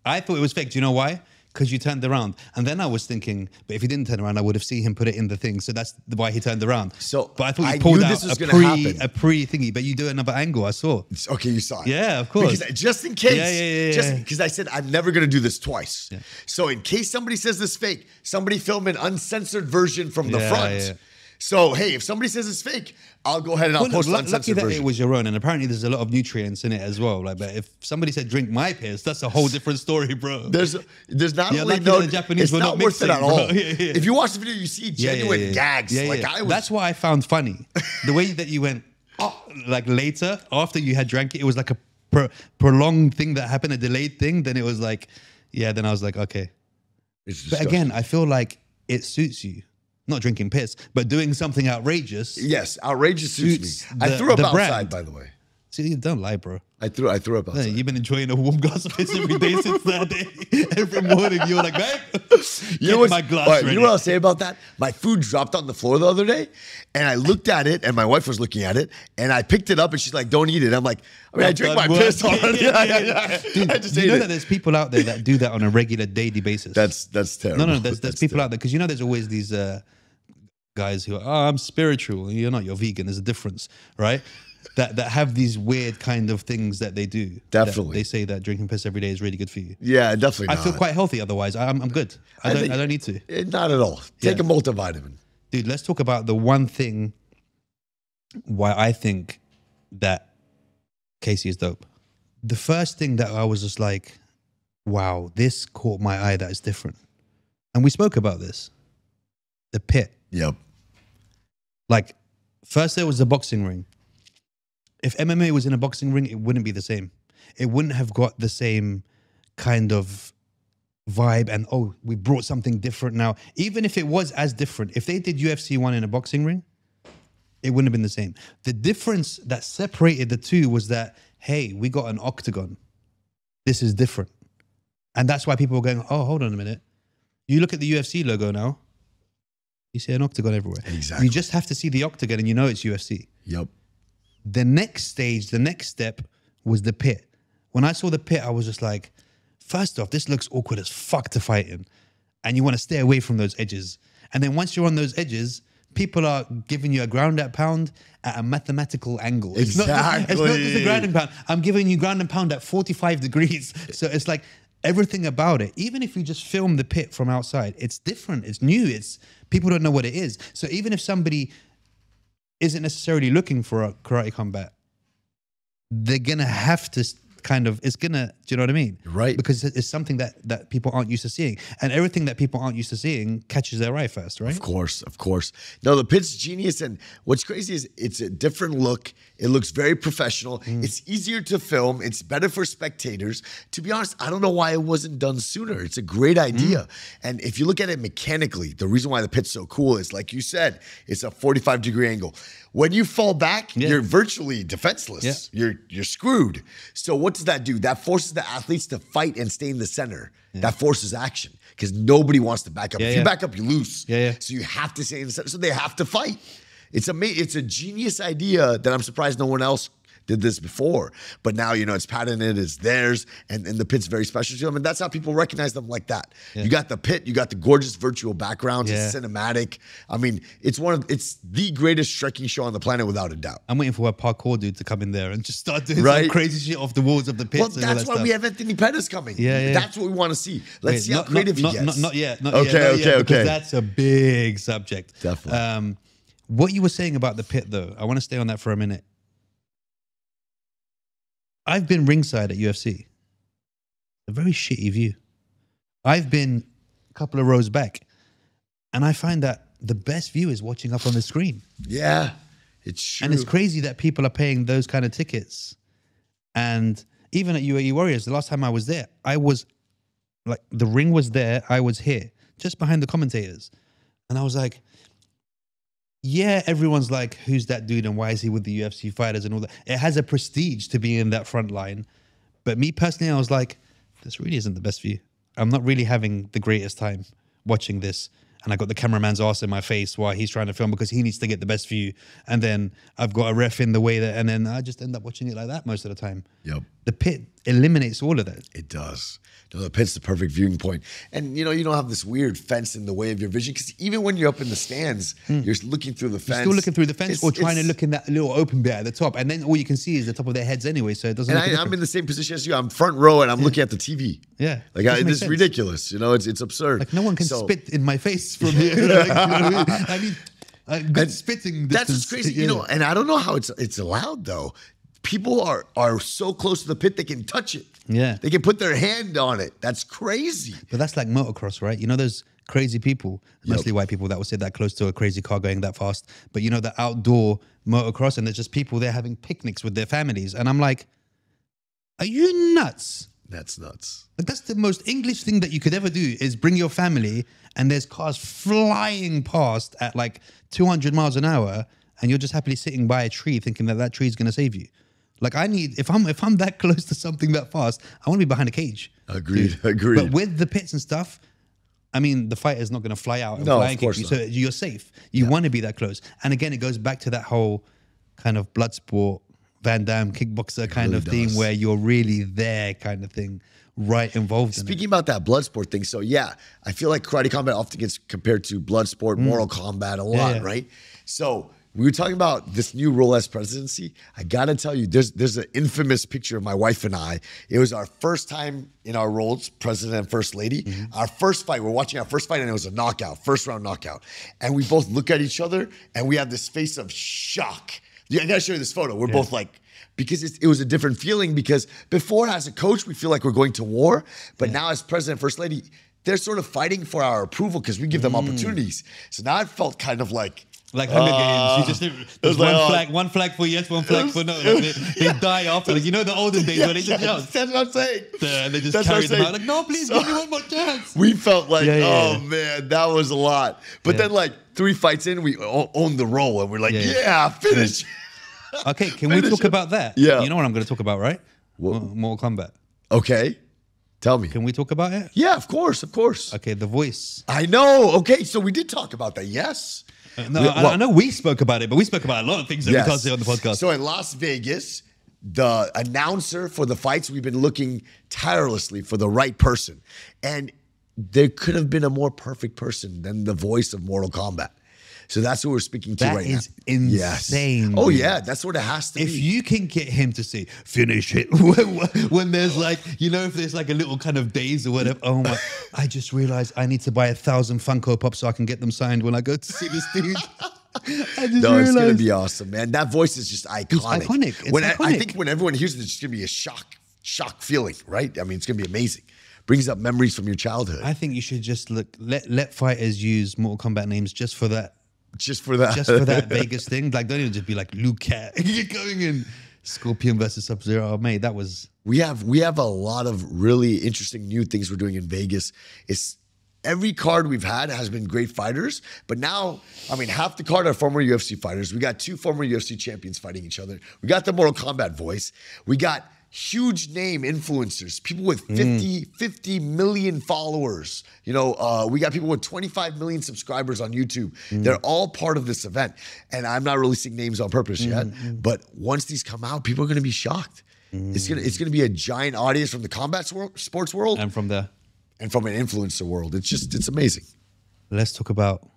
I thought it was fake. Do you know why? Because you turned around. And then I was thinking, but if he didn't turn around, I would have seen him put it in the thing. So that's why he turned around. So but I thought I you pulled knew out this was a gonna happen. pre-thingy, but you do another angle, I saw. Okay, you saw it. Yeah, of course. Because just in case. Yeah. Just because I said I'm never going to do this twice. Yeah. So in case somebody says this fake, somebody film an uncensored version from the front. Yeah. So, hey, if somebody says it's fake, I'll go ahead and I'll post an lucky uncensored that version. it was your own, and apparently there's a lot of nutrients in it as well. Like, but if somebody said drink my piss, that's a whole different story, bro. There's not Yeah, only lucky no, that the Japanese it's were not not worth it mixing, at all. bro. Yeah. If you watch the video, you see genuine gags. Yeah. That's what I found funny. The way that you went, like later, after you had drank it, it was like a prolonged thing that happened, a delayed thing. Then it was like, then I was like, okay. But again, I feel like it suits you. Not drinking piss, but doing something outrageous. Yes, outrageous suits me. I threw up outside, by the way. See, don't lie, bro. I threw up outside. You've been enjoying a warm glass of piss every day since that day. Every morning, you're like, man, my glass ready. You know what I'll say about that? My food dropped on the floor the other day, and I looked at it, and my wife was looking at it, and I picked it up, and she's like, don't eat it. I'm like, I drank my piss already. Dude, I just you ate know it. that there's people out there that do that on a regular daily basis. That's terrible. No, there's people out there, because there's always these guys who are, I'm spiritual. You're not, you're vegan. There's a difference, right? That have these weird kind of things that they do. Definitely. They say that drinking piss every day is really good for you. Yeah, definitely I not. feel quite healthy otherwise. I'm good. I don't need to. Not at all. Take a multivitamin. Dude, let's talk about the one thing why I think that Casey is dope. The first thing that I was just like, wow, this caught my eye that is different. And we spoke about this. The pit. Yep. Like, first there was the boxing ring. If MMA was in a boxing ring, it wouldn't be the same. It wouldn't have got the same kind of vibe and, we brought something different now. Even if it was as different, if they did UFC 1 in a boxing ring, it wouldn't have been the same. The difference that separated the two was that, hey, we got an octagon. This is different. And that's why people were going, hold on a minute. You look at the UFC logo now, you see an octagon everywhere. Exactly. You just have to see the octagon and you know it's UFC. Yep. The next stage, the next step was the pit. When I saw the pit, I was just like, first off, this looks awkward as fuck to fight in. And you want to stay away from those edges. And then once you're on those edges, people are giving you a ground and pound at a mathematical angle. Exactly. It's not just a ground and pound. I'm giving you ground and pound at 45 degrees. So it's like everything about it. Even if you just film the pit from outside, it's different. It's new. People don't know what it is. So even if somebody isn't necessarily looking for a karate combat, they're going to have to do you know what I mean? Right. Because it's something that people aren't used to seeing. And everything that people aren't used to seeing catches their eye first, right? Of course. No, the pit's genius. And what's crazy is it's a different look. It looks very professional. It's easier to film. It's better for spectators. To be honest, I don't know why it wasn't done sooner. It's a great idea. And if you look at it mechanically, the reason why the pit's so cool is, like you said, it's a 45-degree angle. When you fall back, you're virtually defenseless. Yeah. You're screwed. So what does that do? That forces the athletes to fight and stay in the center. That forces action because nobody wants to back up. If you back up, you lose. So you have to stay in the center. So they have to fight. It's a genius idea that I'm surprised no one else did this before, but now, you know, it's patented, it's theirs, and the pit's very special to them. And that's how people recognize them like that. Yeah. You got the pit, you got the gorgeous virtual backgrounds, it's cinematic. I mean, it's the greatest striking show on the planet without a doubt. I'm waiting for a parkour dude to come in there and just start doing some crazy shit off the walls of the pits. Well, that's why we have Anthony Pedis coming. Yeah. That's what we want to see. Let's see how creative he gets. Not yet. Okay. Because that's a big subject. Definitely. What you were saying about the pit, though, I want to stay on that for a minute. I've been ringside at UFC. A very shitty view. I've been a couple of rows back, and I find that the best view is watching up on the screen. Yeah, it's true. And it's crazy that people are paying those kind of tickets. And even at UAE Warriors, the last time I was there, I was like, the ring was there, I was here, just behind the commentators. And I was like, yeah, everyone's like, who's that dude and why is he with the UFC fighters and all that? It has a prestige to be in that front line. But me personally, I was like, this really isn't the best view. I'm not really having the greatest time watching this. And I got the cameraman's ass in my face while he's trying to film because he needs to get the best view. And then I've got a ref in the way that, and then I just end up watching it like that most of the time. Yep. The pit eliminates all of that. It does. No, the pit's the perfect viewing point. And, you know, you don't have this weird fence in the way of your vision because even when you're up in the stands, you're looking through the fence. You're still looking through the fence or trying to look in that little open bit at the top. And then all you can see is the top of their heads anyway, so it doesn't And I'm in the same position as you. I'm front row and I'm looking at the TV. Yeah. Like, it's ridiculous. You know, it's absurd. Like, no one can spit in my face from here. Like, you know what I mean? I mean, good spitting distance. That's what's crazy. You know, and I don't know how it's allowed, though. People are so close to the pit, they can touch it. Yeah. They can put their hand on it. That's crazy. But that's like motocross, right? You know those crazy people, mostly white people, that will sit that close to a crazy car going that fast. But you know the outdoor motocross, and there's just people there having picnics with their families. And I'm like, are you nuts? That's nuts. Like, that's the most English thing that you could ever do is bring your family and there's cars flying past at like 200 miles an hour and you're just happily sitting by a tree thinking that tree is going to save you. Like, I need, if I'm that close to something that fast, I want to be behind a cage. Agreed. But with the pits and stuff, I mean, the fighter's not going to fly out and fly and kick you, so you're safe. You want to be that close. And again, it goes back to that whole kind of blood sport, Van Damme, kickboxer kind of thing where you're really there kind of thing, right involved in it. Speaking about that blood sport thing, so yeah, I feel like karate combat often gets compared to blood sport, Mortal Kombat a lot, right? So we were talking about this new role as presidency. I gotta tell you, there's an infamous picture of my wife and I. It was our first time in our roles, president and first lady. Our first fight, we're watching our first fight, and it was a knockout, first round knockout. And we both look at each other, and we have this face of shock. I gotta show you this photo. We're both like, because it was a different feeling, because before as a coach, we feel like we're going to war, but now as president, first lady, they're sort of fighting for our approval because we give them opportunities. So now it felt kind of like Hunger Games. You just there's one flag for yes, one flag for no. Like they die after. Like, you know the olden days where they just shout. That's what I'm saying. And they just carry them out. Like, no, please give me one more chance. We felt like, man, that was a lot. But then like 3 fights in, we owned the role and we're like, finish. Okay, can we talk about that? Yeah. You know what I'm going to talk about, right? Mortal Kombat. Okay. Tell me. Can we talk about it? Yeah, of course. Okay, the voice. I know. Okay, so we did talk about that. Yes. I know we spoke about it, but we spoke about a lot of things that we can't say on the podcast. So in Las Vegas, the announcer for the fights, we've been looking tirelessly for the right person. And there could have been a more perfect person than the voice of Mortal Kombat. So that's who we're speaking to right now. That is insane. Yes. Oh, yeah. That's what it has to be. If you can get him to say, finish it, when there's like, you know, if there's like a little kind of daze or whatever, oh my, I just realized I need to buy 1,000 Funko Pops so I can get them signed when I go to see this dude. It's going to be awesome, man. That voice is just iconic. It's iconic. It's iconic. I think when everyone hears it, it's just going to be a shock feeling, right? I mean, it's going to be amazing. Brings up memories from your childhood. I think you should just let fighters use Mortal Kombat names just for that. Just for that Vegas thing. Like, don't even just be like Luke Cat. You're going in Scorpion versus Sub-Zero. Oh, mate, that was... We have a lot of really interesting new things we're doing in Vegas. Every card we've had has been great fighters, but now, I mean, half the card are former UFC fighters. We got 2 former UFC champions fighting each other. We got the Mortal Kombat voice. We got huge name influencers, people with 50 million followers. You know, we got people with 25 million subscribers on YouTube. They're all part of this event. And I'm not releasing names on purpose yet, but once these come out, people are going to be shocked. It's gonna be a giant audience from the combat sports world And from an influencer world. It's amazing. Let's talk about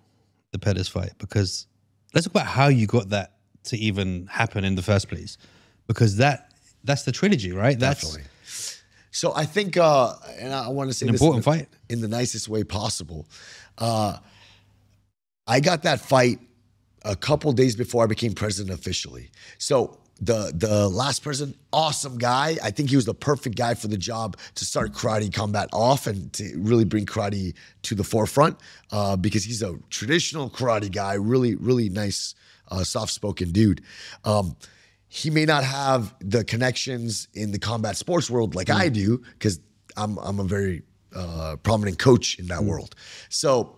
the Pedis fight, because let's talk about how you got that to even happen in the first place, because that's the trilogy, right? Definitely. So I think, and I want to say an this important fight in the nicest way possible. I got that fight a couple days before I became president officially. So the last president, awesome guy. I think he was the perfect guy for the job to start karate combat off and to really bring karate to the forefront, because he's a traditional karate guy, really, really nice, soft-spoken dude. He may not have the connections in the combat sports world like I do, because I'm a very prominent coach in that world. So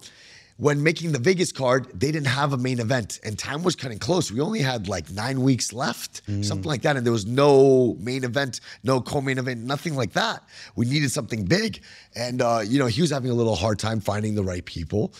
when making the Vegas card, they didn't have a main event and time was cutting close. We only had like 9 weeks left, something like that. And there was no main event, no co-main event, nothing like that. We needed something big. And, you know, he was having a little hard time finding the right people,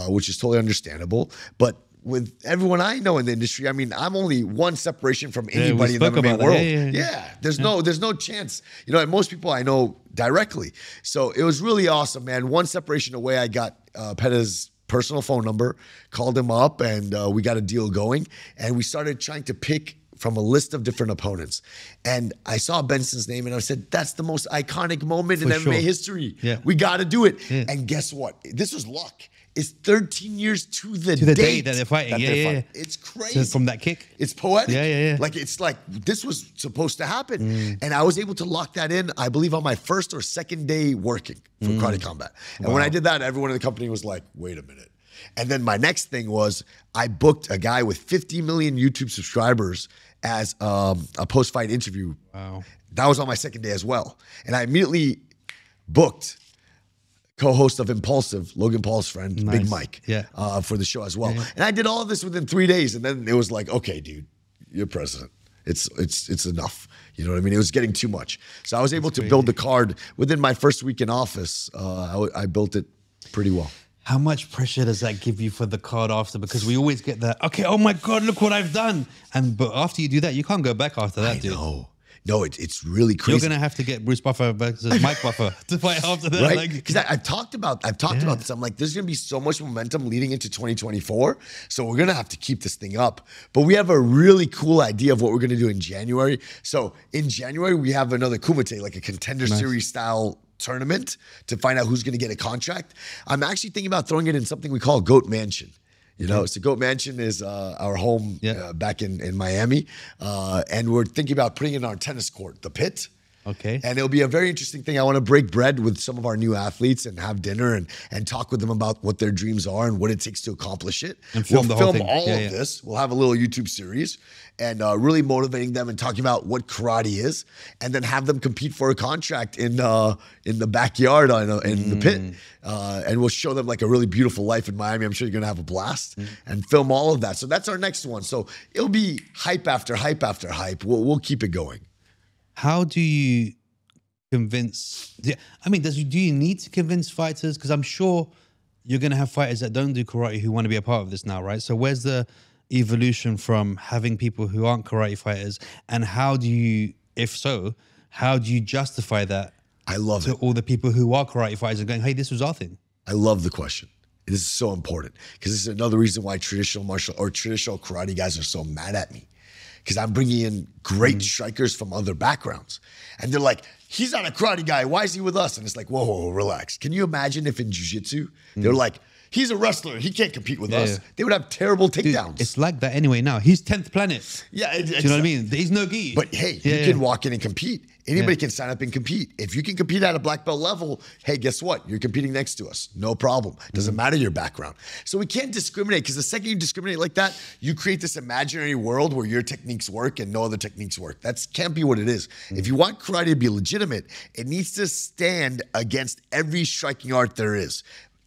which is totally understandable. But with everyone I know in the industry, I mean, I'm only one separation from anybody in the MMA world. Yeah, there's no chance. You know, and most people I know directly. So it was really awesome, man. One separation away, I got Pedis' personal phone number, called him up, and we got a deal going. And we started trying to pick from a list of different opponents. And I saw Benson's name and I said, that's the most iconic moment in MMA history. Yeah. We got to do it. Yeah. And guess what? This was luck. It's 13 years to the date that they're fighting. It's crazy. So from that kick? It's poetic. Like, it's like, this was supposed to happen. And I was able to lock that in, I believe, on my first or second day working for karate combat. And when I did that, everyone in the company was like, wait a minute. And then my next thing was I booked a guy with 50 million YouTube subscribers as a post-fight interview. Wow. That was on my second day as well. And I immediately booked co-host of Impulsive, Logan Paul's friend, Big Mike, for the show as well. And I did all of this within 3 days. And then it was like, okay, dude, you're president. It's enough. You know what I mean? It was getting too much. So I was able to build the card within my first week in office. I built it pretty well. How much pressure does that give you for the card after? Because we always get that, okay, oh my God, look what I've done. But after you do that, you can't go back after that, dude. No, it's really crazy. You're gonna have to get Bruce Buffer versus Mike Buffer to fight after that, right? Because I've talked about this. I'm like, there's gonna be so much momentum leading into 2024, so we're gonna have to keep this thing up. But we have a really cool idea of what we're gonna do in January. So in January we have another Kumite, like a contender series style tournament to find out who's gonna get a contract. I'm actually thinking about throwing it in something we call Goat Mansion. You know, so Goat Mansion is our home back in Miami. And we're thinking about putting it on our tennis court, the Pit. Okay. And it'll be a very interesting thing. I want to break bread with some of our new athletes and have dinner and talk with them about what their dreams are and what it takes to accomplish it. And film we'll film all of this. We'll have a little YouTube series and really motivating them and talking about what karate is, and then have them compete for a contract in the backyard in the Pit. And we'll show them like a really beautiful life in Miami. I'm sure you're going to have a blast and film all of that. So that's our next one. So it'll be hype after hype after hype. We'll keep it going. How do you convince? I mean, do you need to convince fighters? Because I'm sure you're going to have fighters that don't do karate who want to be a part of this now, right? So where's the evolution from having people who aren't karate fighters, and how do you, if so, how do you justify that? I love to all the people who are karate fighters and going, hey, this was our thing. I love the question. This is so important because this is another reason why traditional karate guys are so mad at me. Because I'm bringing in great strikers from other backgrounds. And they're like, he's not a karate guy. Why is he with us? And it's like, whoa, relax. Can you imagine if in jiu-jitsu, they're like, he's a wrestler. He can't compete with us. They would have terrible takedowns. Dude, it's like that anyway now. He's 10th planet. Yeah. Do you know what I mean? He's no gi. But hey, you can walk in and compete. Anybody can sign up and compete. If you can compete at a black belt level, hey, guess what? You're competing next to us. No problem. Doesn't matter your background. So we can't discriminate, because the second you discriminate like that, you create this imaginary world where your techniques work and no other techniques work. That can't be what it is. If you want karate to be legitimate, it needs to stand against every striking art there is.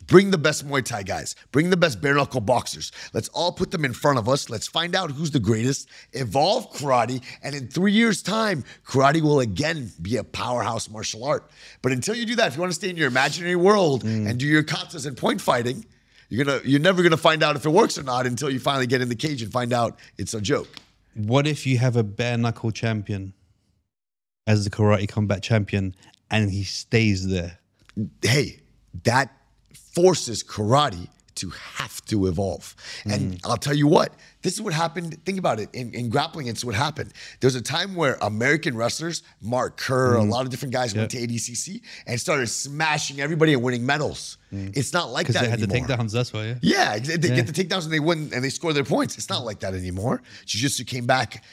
Bring the best Muay Thai guys. Bring the best bare knuckle boxers. Let's all put them in front of us. Let's find out who's the greatest. Evolve karate. And in 3 years' time, karate will again be a powerhouse martial art. But until you do that, if you want to stay in your imaginary world and do your katas and point fighting, you're never gonna find out if it works or not until you finally get in the cage and find out it's a joke. What if you have a bare knuckle champion as the karate combat champion and he stays there? Hey, that forces karate to have to evolve. And I'll tell you what, this is what happened. Think about it. In grappling, it's what happened. There was a time where American wrestlers, Mark Kerr, a lot of different guys went to ADCC and started smashing everybody and winning medals. It's not like that anymore. Because they had the takedowns, that's why, Yeah, they get the takedowns and they win and they score their points. It's not like that anymore. Jiu-Jitsu came back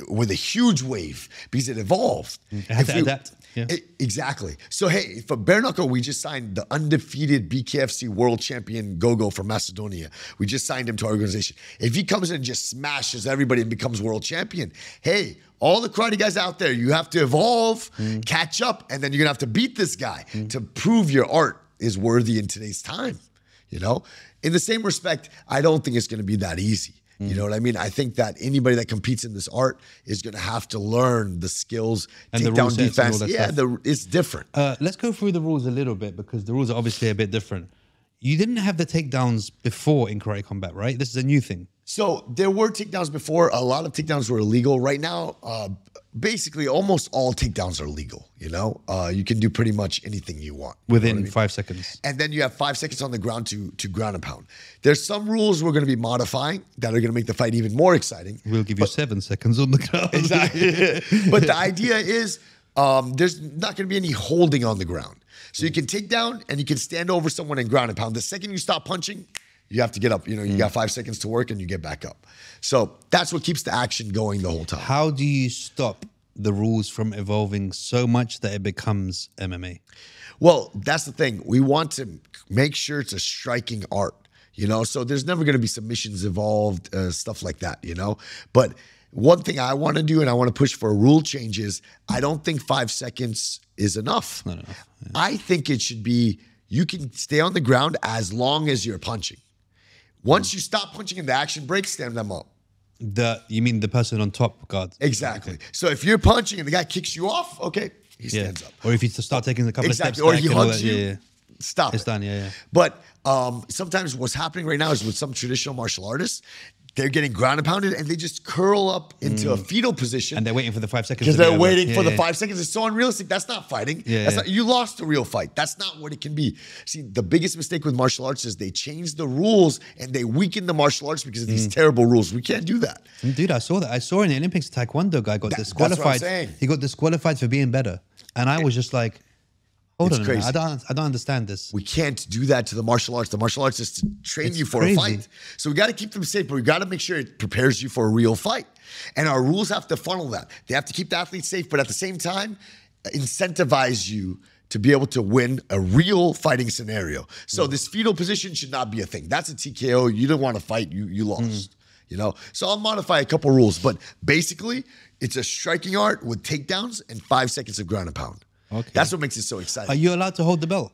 with a huge wave because it evolved. It had to adapt. Yeah. Exactly. So, hey, for bare knuckle, we just signed the undefeated BKFC world champion Gogo from Macedonia. We just signed him to our organization. If he comes in and just smashes everybody and becomes world champion, hey, all the karate guys out there, you have to evolve, catch up, and then you're going to have to beat this guy to prove your art is worthy in today's time. You know, in the same respect, I don't think it's going to be that easy. You know what I mean? I think that anybody that competes in this art is going to have to learn the skills, and takedown defense. Yeah, it's different. Let's go through the rules a little bit because the rules are obviously a bit different. You didn't have the takedowns before in karate combat, right? This is a new thing. So there were takedowns before. A lot of takedowns were illegal. Right now, basically almost all takedowns are legal. You know, you can do pretty much anything you want. Within 5 seconds. And then you have 5 seconds on the ground to ground and pound. There's some rules we're going to be modifying that are going to make the fight even more exciting. We'll give you 7 seconds on the ground. Exactly. But the idea is there's not going to be any holding on the ground. So you can take down and you can stand over someone and ground and pound. The second you stop punching, you have to get up. You know, you got 5 seconds to work and you get back up. So that's what keeps the action going the whole time. How do you stop the rules from evolving so much that it becomes MMA? Well, that's the thing. We want to make sure it's a striking art, you know? So there's never going to be submissions involved, stuff like that, you know? But one thing I want to do, and I want to push for a rule change, is I don't think 5 seconds is enough. Not enough. Yeah. I think it should be, you can stay on the ground as long as you're punching. Once you stop punching and the action breaks, stand them up. You mean the person on top guard? Exactly. Okay. So if you're punching and the guy kicks you off, okay, he stands up. Or if you start taking a couple of steps or back he hugs you, stop it's it. Done, yeah. But sometimes what's happening right now is with some traditional martial artists, they're getting ground and pounded and they just curl up into a fetal position. And they're waiting for the 5 seconds. Because they're waiting for the 5 seconds. It's so unrealistic. That's not fighting. Not, you lost a real fight. That's not what it can be. See, the biggest mistake with martial arts is they change the rules and they weaken the martial arts because of these terrible rules. We can't do that. Dude, I saw that. I saw in the Olympics, a Taekwondo guy got disqualified. That's what I'm saying. He got disqualified for being better. And I was just like, hold on a minute. Crazy. I don't understand this. We can't do that to the martial arts. The martial arts is to train you for a fight. So we got to keep them safe, but we got to make sure it prepares you for a real fight. And our rules have to funnel that. They have to keep the athletes safe, but at the same time, incentivize you to be able to win a real fighting scenario. So this fetal position should not be a thing. That's a TKO. You didn't want to fight. You lost. You know? So I'll modify a couple rules, but basically, it's a striking art with takedowns and 5 seconds of ground and pound. Okay. That's what makes it so exciting. Are you allowed to hold the belt?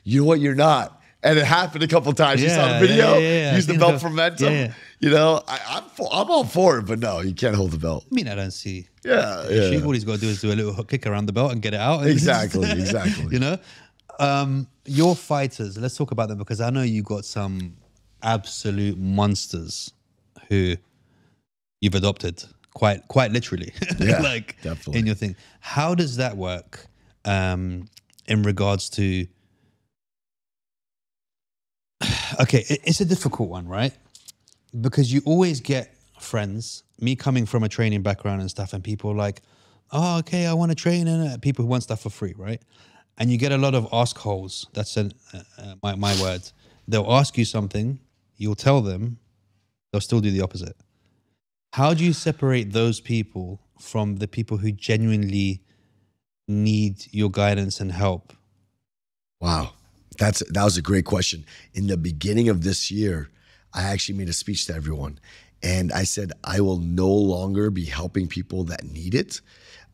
You know what? You're not. And it happened a couple times. You saw the video? Use the belt for momentum. You know, I'm all for it, but no, you can't hold the belt. I mean, I don't see. Yeah. All he's got to do is do a little hook kick around the belt and get it out. Exactly. You know? Your fighters, let's talk about them because I know you got some absolute monsters who you've adopted. Quite literally, like definitely. in your thing. How does that work in regards to? Okay, it's a difficult one, right? Because you always get friends. Me coming from a training background and stuff, and people like, oh, okay, I want to train, and people who want stuff for free, right? And you get a lot of ask holes. That's my word. They'll ask you something, you'll tell them, they'll still do the opposite. How do you separate those people from the people who genuinely need your guidance and help? Wow. That was a great question. In the beginning of this year, I actually made a speech to everyone. And I said, I will no longer be helping people that need it.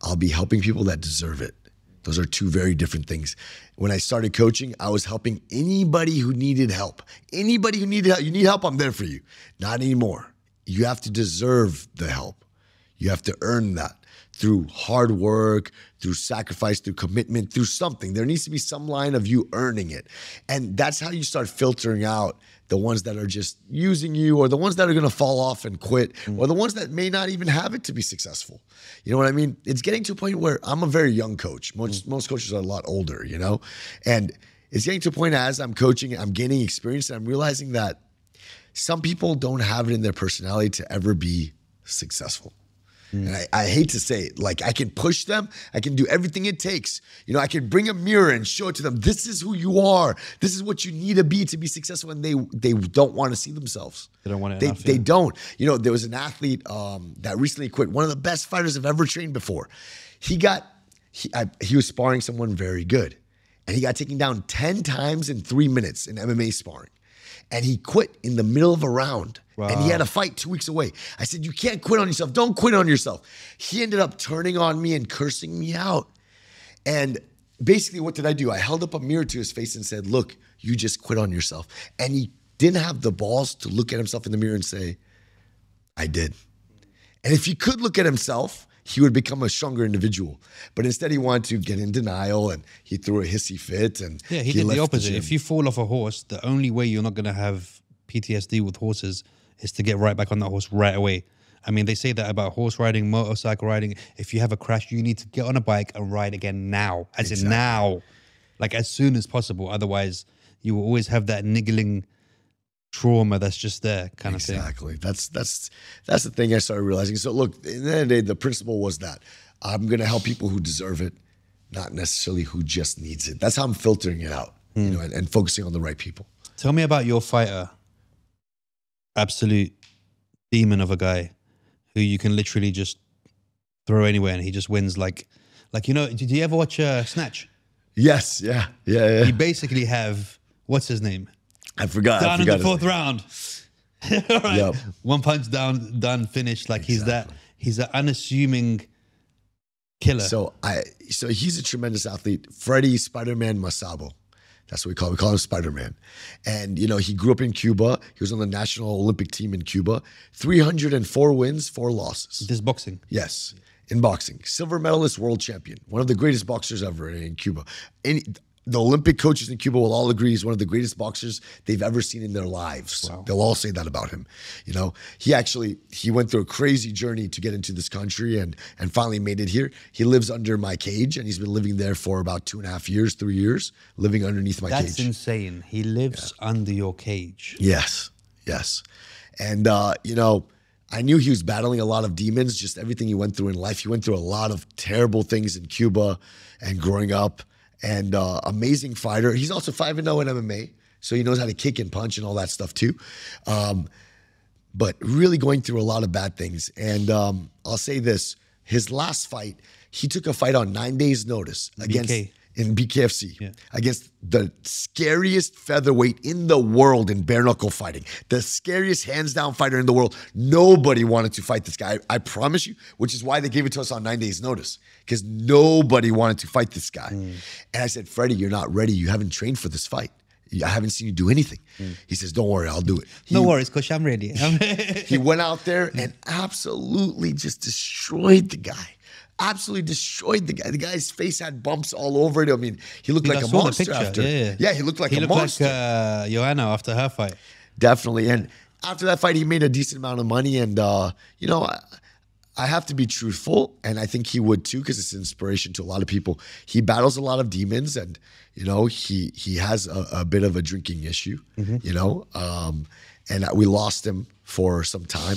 I'll be helping people that deserve it. Those are two very different things. When I started coaching, I was helping anybody who needed help. Anybody who needed help. You need help, I'm there for you. Not anymore. You have to deserve the help. You have to earn that through hard work, through sacrifice, through commitment, through something. There needs to be some line of you earning it. And that's how you start filtering out the ones that are just using you, or the ones that are going to fall off and quit, or the ones that may not even have it to be successful. You know what I mean? It's getting to a point where I'm a very young coach. Most coaches are a lot older, you know? And it's getting to a point as I'm coaching, I'm gaining experience, and I'm realizing that some people don't have it in their personality to ever be successful. And I hate to say it, like I can push them, I can do everything it takes. You know, I can bring a mirror and show it to them. This is who you are. This is what you need to be successful. And they don't want to see themselves. They don't want it. They don't. You know, there was an athlete that recently quit. One of the best fighters I've ever trained before. He was sparring someone very good, and he got taken down 10 times in 3 minutes in MMA sparring. And he quit in the middle of a round. Wow. And he had a fight 2 weeks away. I said, you can't quit on yourself. Don't quit on yourself. He ended up turning on me and cursing me out. And basically, what did I do? I held up a mirror to his face and said, look, you just quit on yourself. And he didn't have the balls to look at himself in the mirror and say, I did. And if he could look at himself, he would become a stronger individual. But instead, he wanted to get in denial, and he threw a hissy fit. And yeah, he did the opposite. If you fall off a horse, the only way you're not going to have PTSD with horses is to get right back on that horse right away. I mean, they say that about horse riding, motorcycle riding. If you have a crash, you need to get on a bike and ride again now, as in now, like as soon as possible. Otherwise, you will always have that niggling trauma that's just there, kind of thing. Exactly. That's the thing I started realizing. So look, at the end of the day, the principle was that I'm going to help people who deserve it, not necessarily who just needs it. That's how I'm filtering it out, you know, and focusing on the right people. Tell me about your fighter, absolute demon of a guy who you can literally just throw anywhere and he just wins. Like you know, did you ever watch Snatch? Yes. Yeah. You basically have, what's his name? I forgot. Down in the fourth round. All right. Yep. One punch down, done, finished. Like he's an unassuming killer. So he's a tremendous athlete. Freddie Spiderman Masabo. That's what we call him. We call him Spiderman. And, you know, he grew up in Cuba. He was on the national Olympic team in Cuba. 304 wins, 4 losses. This boxing? Yes, in boxing. Silver medalist, world champion. One of the greatest boxers ever in Cuba. The Olympic coaches in Cuba will all agree he's one of the greatest boxers they've ever seen in their lives. Wow. They'll all say that about him. You know, he went through a crazy journey to get into this country and finally made it here. He lives under my cage, and he's been living there for about 2.5 years, 3 years, living underneath my cage. That's insane. He lives under your cage. Yes. And, you know, I knew he was battling a lot of demons, just everything he went through in life. He went through a lot of terrible things in Cuba and growing up. And amazing fighter. He's also 5-0 in MMA, so he knows how to kick and punch and all that stuff too. But really going through a lot of bad things. And I'll say this, his last fight, he took a fight on 9 days notice in BKFC against the scariest featherweight in the world in bare knuckle fighting. The scariest hands down fighter in the world. Nobody wanted to fight this guy. I promise you, which is why they gave it to us on 9 days notice, because nobody wanted to fight this guy. And I said, Freddie, you're not ready. You haven't trained for this fight. I haven't seen you do anything. He says, don't worry, I'll do it. No worries, Coach, I'm ready. He went out there and absolutely just destroyed the guy. Absolutely destroyed the guy. The guy's face had bumps all over it. I mean, he looked like a monster after. Yeah, he looked like a monster. He looked like Joanna after her fight. Definitely. And after that fight, he made a decent amount of money. And, you know, I have to be truthful. And I think he would too, because it's an inspiration to a lot of people. He battles a lot of demons. And, you know, he has a bit of a drinking issue, you know. And we lost him for some time.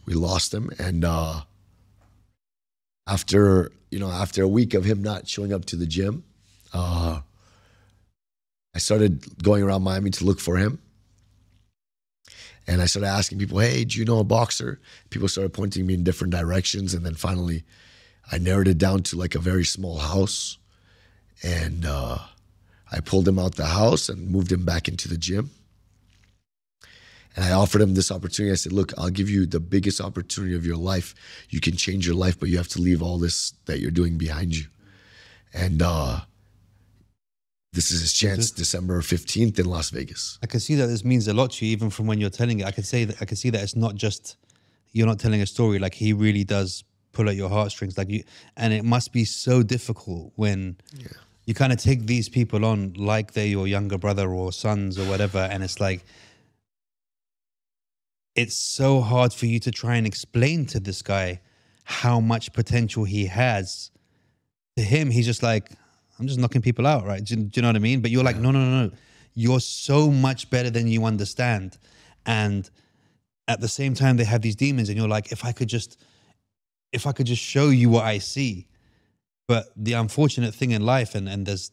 We lost him. And, after a week of him not showing up to the gym, I started going around Miami to look for him. And I started asking people, hey, do you know a boxer? People started pointing me in different directions. And then finally, I narrowed it down to like a very small house. And I pulled him out the house and moved him back into the gym. And I offered him this opportunity. I said, look, I'll give you the biggest opportunity of your life. You can change your life, but you have to leave all this that you're doing behind you. And this is his chance, December 15th in Las Vegas. I can see that this means a lot to you, even from when you're telling it. I can see that it's not just you're not telling a story. Like, he really does pull at your heartstrings. Like, and it must be so difficult when you kind of take these people on like they're your younger brother or sons or whatever, and it's like it's so hard for you to try and explain to this guy how much potential he has. To him, he's just like, I'm just knocking people out, right? Do you know what I mean? But you're like, no. You're so much better than you understand. And at the same time, they have these demons, and you're like, if I could just show you what I see. But the unfortunate thing in life, and there's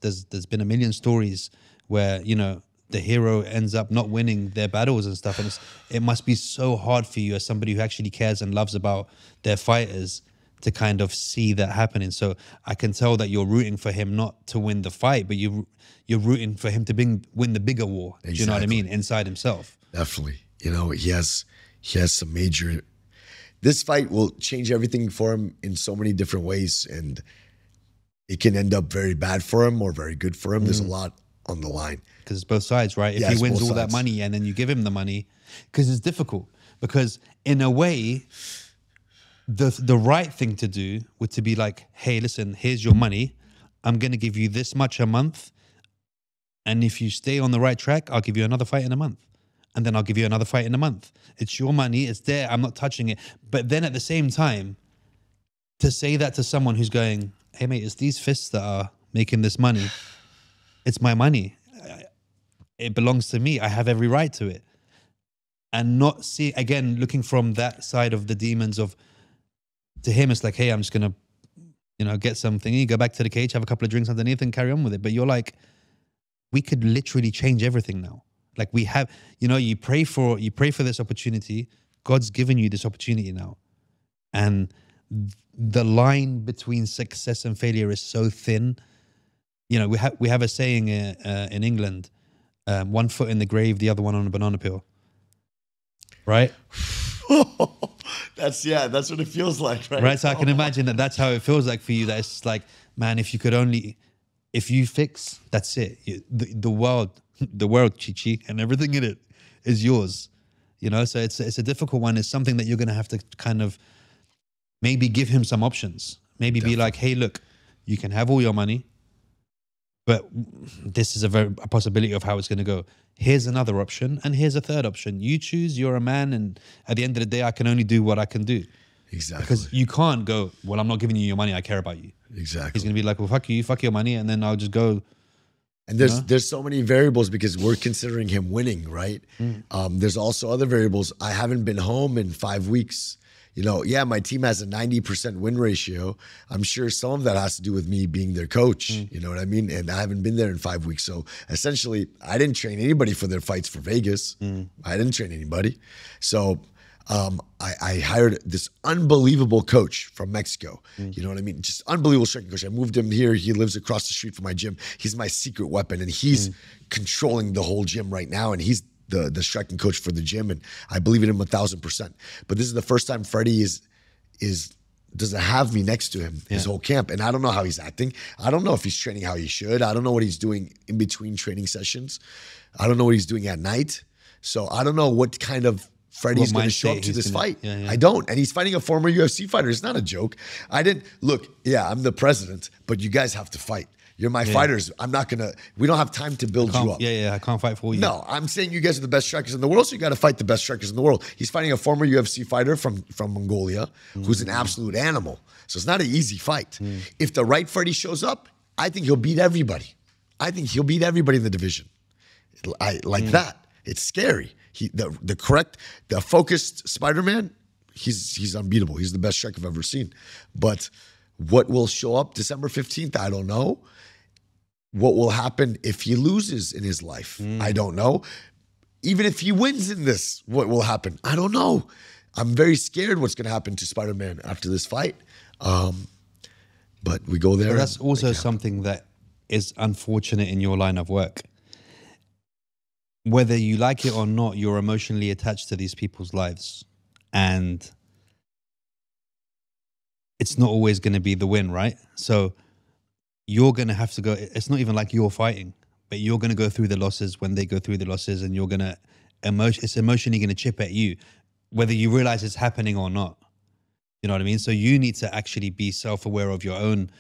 been a million stories where, you know, the hero ends up not winning their battles and stuff. And it must be so hard for you as somebody who actually cares and loves about their fighters to kind of see that happening. So I can tell that you're rooting for him not to win the fight, but you're rooting for him to win the bigger war. Exactly. Do you know what I mean? Inside himself. Definitely. You know, he has some major... This fight will change everything for him in so many different ways, and it can end up very bad for him or very good for him. There's a lot on the line. Because it's both sides, right? If he wins all that money and then you give him the money, because it's difficult. Because in a way, the right thing to do would to be like, hey, listen, here's your money. I'm going to give you this much a month. And if you stay on the right track, I'll give you another fight in a month. And then I'll give you another fight in a month. It's your money. It's there. I'm not touching it. But then at the same time, to say that to someone who's going, hey, mate, it's these fists that are making this money. It's my money. It belongs to me. I have every right to it. And not see, again, looking from that side of the demons of, to him, it's like, hey, I'm just going to, you know, get something. You go back to the cage, have a couple of drinks underneath and carry on with it. But you're like, we could literally change everything now. Like, we have, you know, you pray for this opportunity. God's given you this opportunity now. And the line between success and failure is so thin. You know, we have a saying in England, one foot in the grave, the other one on a banana peel. Right? That's what it feels like, right? Right. So I can imagine that's how it feels like for you. That it's like, man, if you fix, that's it. The world, Chichi, and everything in it is yours. You know, so it's a difficult one. It's something that you're going to have to kind of maybe give him some options. Maybe Definitely. Be like, hey, look, you can have all your money, but this is a possibility of how it's going to go. Here's another option, and here's a third option. You choose. You're a man, and at the end of the day, I can only do what I can do. Exactly. Because you can't go, well, I'm not giving you your money. I care about you. Exactly. He's going to be like, well, fuck you, fuck your money, and then I'll just go. And there's so many variables because we're considering him winning, right? There's also other variables. I haven't been home in 5 weeks. You know, yeah, my team has a 90% win ratio. I'm sure some of that has to do with me being their coach. You know what I mean? And I haven't been there in 5 weeks. So essentially, I didn't train anybody for their fights for Vegas. I didn't train anybody. So I hired this unbelievable coach from Mexico. You know what I mean? Just unbelievable striking coach. I moved him here. He lives across the street from my gym. He's my secret weapon, and he's controlling the whole gym right now. And he's the striking coach for the gym, and I believe in him 1,000%. But this is the first time Freddie doesn't have me next to him his whole camp, and I don't know how he's acting. I don't know if he's training how he should. I don't know what he's doing in between training sessions. I don't know what he's doing at night. So I don't know what kind of Freddie's going to show up to this fight. I don't. And he's fighting a former UFC fighter. It's not a joke. I'm the president, but you guys have to fight. You're my fighters. We don't have time to build you up. I can't fight for you. No, I'm saying you guys are the best strikers in the world, so you got to fight the best strikers in the world. He's fighting a former UFC fighter from Mongolia who's an absolute animal. So it's not an easy fight. If the right Freddie shows up, I think he'll beat everybody. I think he'll beat everybody in the division. Like that. It's scary. The focused Spiderman, he's unbeatable. He's the best striker I've ever seen. But what will show up December 15th, I don't know. What will happen if he loses in his life? I don't know. Even if he wins in this, what will happen? I don't know. I'm very scared what's going to happen to Spider-Man after this fight. But we go there. But that's also something that is unfortunate in your line of work. Whether you like it or not, you're emotionally attached to these people's lives. And it's not always going to be the win, right? So you're going to have to go. It's not even like you're fighting, but you're going to go through the losses when they go through the losses, and you're going to it's emotionally going to chip at you, whether you realize it's happening or not. You know what I mean? So you need to actually be self-aware of your own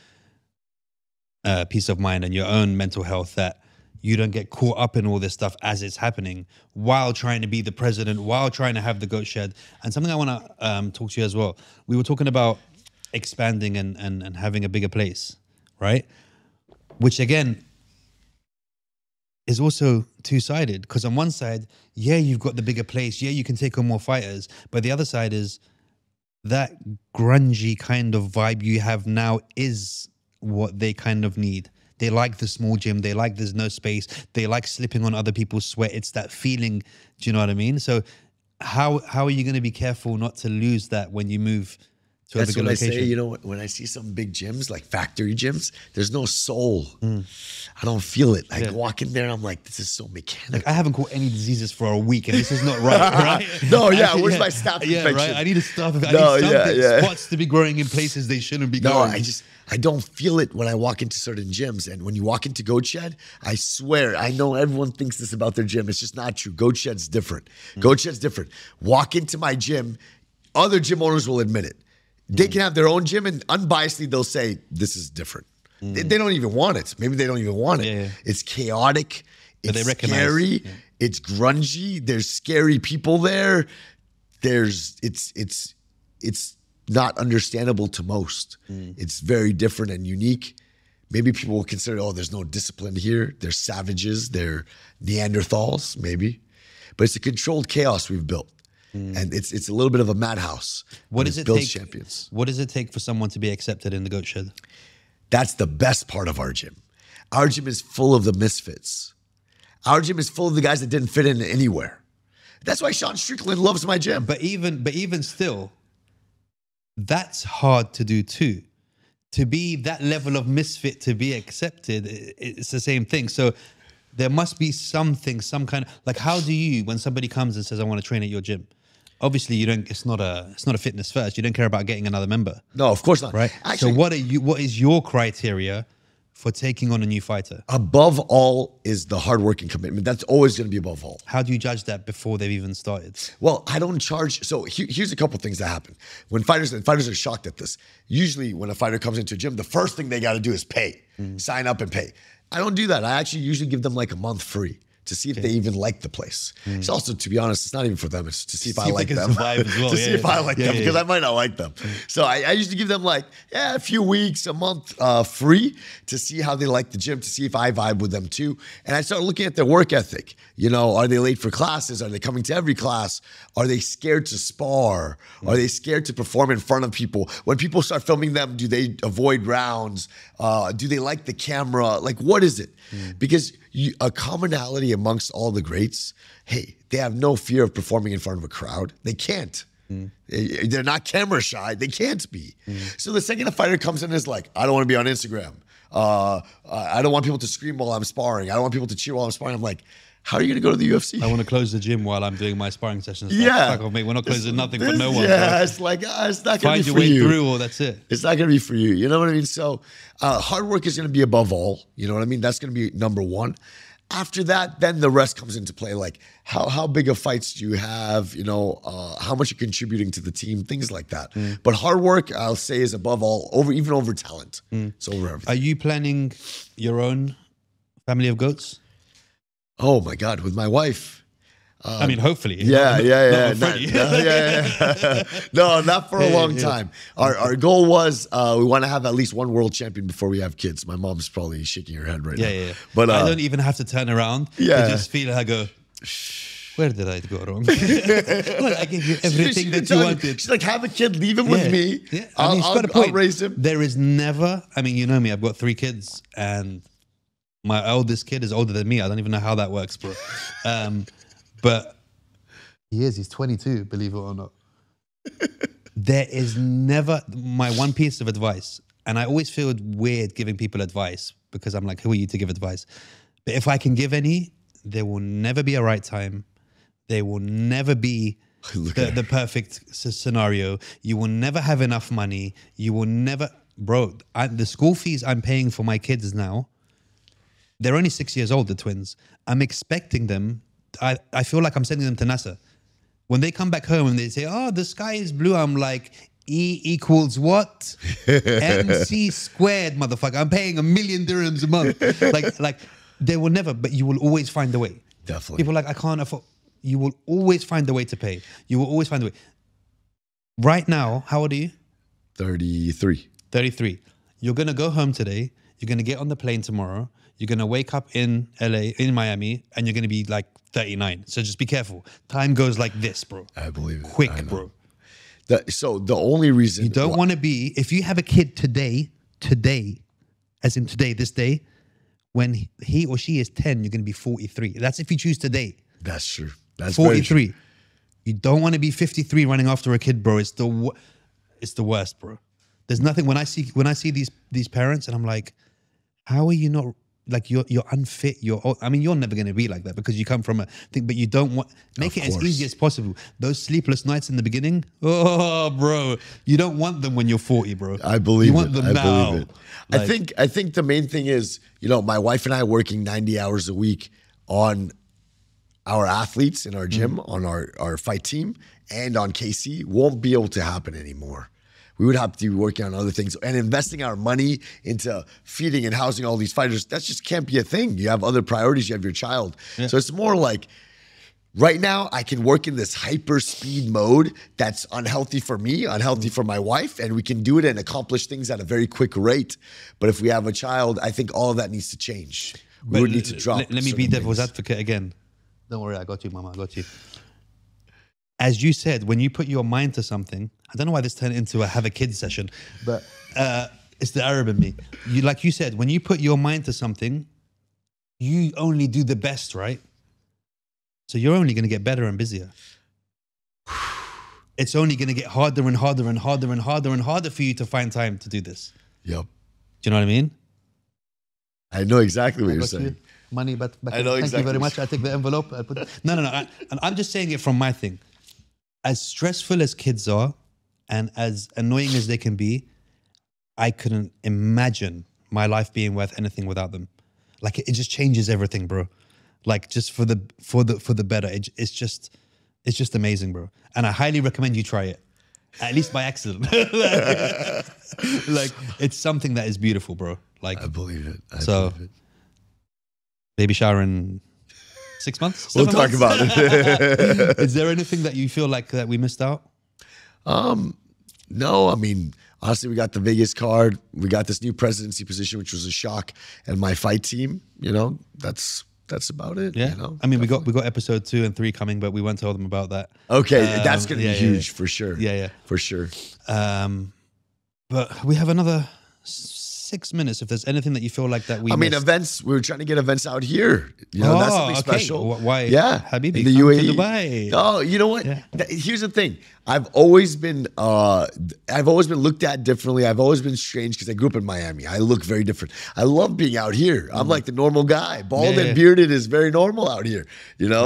peace of mind and your own mental health, that you don't get caught up in all this stuff as it's happening while trying to be the president, while trying to have the goat shed. And something I want to talk to you as well. We were talking about expanding and having a bigger place, right? Which again is also two-sided, because on one side, yeah, you've got the bigger place. Yeah, you can take on more fighters. But the other side is that grungy kind of vibe you have now is what they kind of need. They like the small gym. They like there's no space. They like slipping on other people's sweat. It's that feeling. Do you know what I mean? So how are you going to be careful not to lose that when you move to a bigger location? That's what I say. You know, when I see some big gyms, like factory gyms, there's no soul. I don't feel it. I walk in there and I'm like, this is so mechanical. Like, I haven't caught any diseases for a week and this is not right, right? No, yeah, where's my staph infection? Right. I need a staph. I need something. Spots to be growing in places they shouldn't be growing. No, I don't feel it when I walk into certain gyms. And when you walk into Goat Shed, I swear, I know everyone thinks this about their gym. It's just not true. Goat Shed's different. Goat Shed's different. Walk into my gym, other gym owners will admit it. They can have their own gym and unbiasedly they'll say, this is different. They don't even want it. Maybe they don't even want it. Yeah. It's chaotic. It's scary. Yeah. It's grungy. There's scary people there. It's not understandable to most. It's very different and unique. Maybe people will consider, oh, there's no discipline here. They're savages. They're Neanderthals, maybe. But it's a controlled chaos we've built. And it's a little bit of a madhouse. What does it take? Champions. What does it take for someone to be accepted in the Goat Shed? That's the best part of our gym. Our gym is full of the misfits. Our gym is full of the guys that didn't fit in anywhere. That's why Sean Strickland loves my gym. But even still, that's hard to do too. To be that level of misfit, to be accepted, it's the same thing. So there must be something, some kind of, like, how do you, when somebody comes and says, I want to train at your gym? Obviously, you don't. It's not a fitness first. You don't care about getting another member. No, of course not. Right. Actually, so what is your criteria for taking on a new fighter? Above all is the hard work and commitment. That's always going to be above all. How do you judge that before they've even started? Well, I don't charge. So here's a couple things that happen. When fighters are shocked at this. Usually when a fighter comes into a gym, the first thing they got to do is pay. Sign up and pay. I don't do that. I actually usually give them like a month free to see if they even like the place. It's also, to be honest, it's not even for them. It's to see if I like them. To see if I like them, because I might not like them. So I usually give them like, a few weeks, a month free to see how they like the gym, to see if I vibe with them too. And I start looking at their work ethic. You know, are they late for classes? Are they coming to every class? Are they scared to spar? Are they scared to perform in front of people? When people start filming them, do they avoid rounds? Do they like the camera? Like, what is it? Because a commonality amongst all the greats, hey, they have no fear of performing in front of a crowd. They can't. They're not camera shy. They can't be. So the second a fighter comes in and is like, I don't want to be on Instagram. I don't want people to scream while I'm sparring. I don't want people to cheer while I'm sparring. I'm like, how are you going to go to the UFC? I want to close the gym while I'm doing my sparring sessions. Yeah. Fuck off, mate. We're not closing nothing for no one. Yeah, bro. it's like, it's not going to be for you. Find your way through or that's it. It's not going to be for you. You know what I mean? So hard work is going to be above all. You know what I mean? That's going to be number one. After that, then the rest comes into play. Like how big of fights do you have? You know, how much you're contributing to the team, things like that. But hard work, I'll say, is above all, even over talent. It's over everything. Are you planning your own family of goats? Oh my God, with my wife. I mean, hopefully. Yeah. Not Freddie. No, not for a long time. Our goal was we want to have at least one world champion before we have kids. My mom's probably shaking her head right now. Yeah. But I don't even have to turn around. I just feel her go, where did I go wrong? Look, I gave you everything that you wanted. She's like, have a kid, leave him with me. Yeah. I mean, I'll raise him. There is never, I mean, you know me, I've got 3 kids and my oldest kid is older than me. I don't even know how that works, bro. But he's 22, believe it or not. There is never, my one piece of advice, and I always feel weird giving people advice because I'm like, who are you to give advice? But if I can give any, there will never be a right time. There will never be the perfect scenario. You will never have enough money. You will never, bro, the school fees I'm paying for my kids now, they're only 6 years old, the twins. I'm expecting them, I feel like I'm sending them to NASA. When they come back home and they say, oh, the sky is blue, I'm like, E equals what? MC squared, motherfucker. I'm paying $1 million dirhams a month. Like they will never, but you will always find a way. Definitely. People are like, I can't afford. You will always find a way to pay. You will always find a way. Right now, how old are you? 33. 33. You're going to go home today. You're going to get on the plane tomorrow. You're going to wake up in LA, in Miami, and you're going to be like 39. So just be careful. Time goes like this, bro. I believe it. Quick, bro. So the only reason... You don't want to be... If you have a kid today, as in today, this day, when he or she is 10, you're going to be 43. That's if you choose today. That's true. That's 43. You don't want to be 53 running after a kid, bro. It's the worst, bro. There's nothing when I see these parents and I'm like, how are you not like you're unfit? You're never going to be like that because you come from a thing, but you don't want make it as easy as possible. Those sleepless nights in the beginning, oh, bro, you don't want them when you're 40, bro. I believe you want them now. Believe it. I think the main thing is, my wife and I working 90 hours a week on our athletes in our gym, on our fight team, and on KC won't be able to happen anymore. We would have to be working on other things and investing our money into feeding and housing all these fighters. That just can't be a thing. You have other priorities. You have your child. Yeah. So it's more like right now I can work in this hyper speed mode that's unhealthy for me, unhealthy for my wife, and we can do it and accomplish things at a very quick rate. But if we have a child, I think all of that needs to change. We would need to drop. Let me be devil's advocate again. Don't worry, I got you, mama. I got you. As you said, when you put your mind to something, I don't know why this turned into a have a kid session, but it's the Arab in me. Like you said, when you put your mind to something, you only do the best, right? So you're only going to get better and busier. It's only going to get harder and harder and harder and harder and harder for you to find time to do this. Yep. Do you know what I mean? I know exactly what you're saying. Money, but I know thank exactly. you very much. I take the envelope. No. I'm just saying it from my thing. As stressful as kids are and as annoying as they can be, I couldn't imagine my life being worth anything without them. Like it just changes everything, bro. Like just for the better. It's just amazing, bro. And I highly recommend you try it. At least by accident. like it's something that is beautiful, bro. Like I believe it. I believe it. Baby shower in 6 months? We'll talk about it. Is there anything that you feel like that we missed out? No, I mean, honestly, we got the Vegas card. We got this new presidency position, which was a shock. And my fight team, that's about it. Yeah. I mean, we got episode 2 and 3 coming, but we won't tell them about that. Okay, that's going to be huge for sure. Yeah. For sure. But we have another 6 minutes if there's anything that you feel like that we missed. Events, we were trying to get events out here. That's something special. Why? Yeah. Habibi, in the UAE. To Dubai. Oh, you know what? Yeah. Here's the thing. I've always been looked at differently. I've always been strange because I grew up in Miami. I look very different. I love being out here. I'm like the normal guy. Bald and bearded is very normal out here,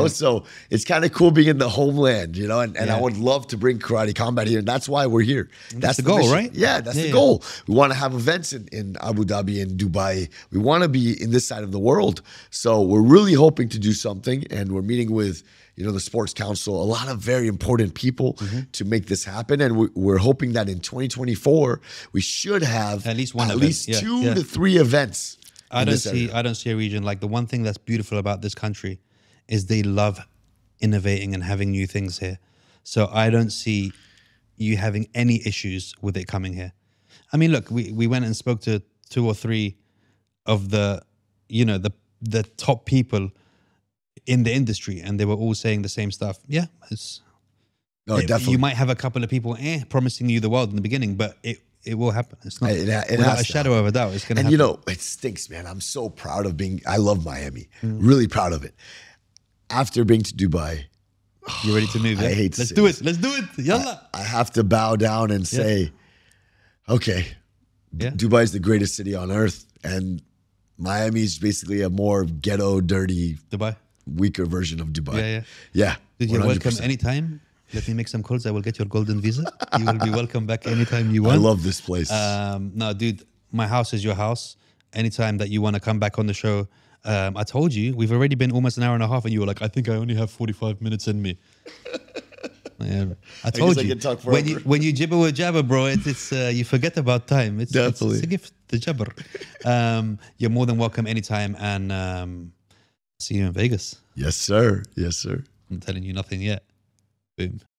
So it's kind of cool being in the homeland, and I would love to bring karate combat here. And that's why we're here. That's the goal, mission. right? Yeah, that's the goal. We want to have events in Abu Dhabi and Dubai. We want to be in this side of the world. So we're really hoping to do something, and we're meeting with the Sports Council, a lot of very important people to make this happen. And we're hoping that in 2024, we should have at least two to three events. I don't see a region. Like the one thing that's beautiful about this country is they love innovating and having new things here. So I don't see you having any issues with it coming here. I mean, look, we went and spoke to 2 or 3 of the top people in the industry, and they were all saying the same stuff. Yeah, definitely. You might have a couple of people promising you the world in the beginning, but it will happen. It's not without a shadow of a doubt. It's going to happen. And it stinks, man. I'm so proud of I love Miami. Really proud of it. After being to Dubai, you ready to move? I hate to Let's do it. Let's do it. Yalla. I have to bow down and say, okay, Dubai is the greatest city on earth, and Miami is basically a more ghetto, dirty, Dubai, weaker version of Dubai. Yeah. Did you 100%. welcome anytime? let me make some calls. I will get your golden visa. You will be welcome back anytime you want. I love this place. No, dude, my house is your house. Anytime that you want to come back on the show, I told you, we've already been almost an hour and a half, and you were like, I think I only have 45 minutes in me. Yeah, I told you. When you jibber with Jabber, bro, it's you forget about time. It's a gift, the Jabber. You're more than welcome anytime, and see you in Vegas. Yes, sir. Yes, sir. I'm telling you nothing yet. Boom.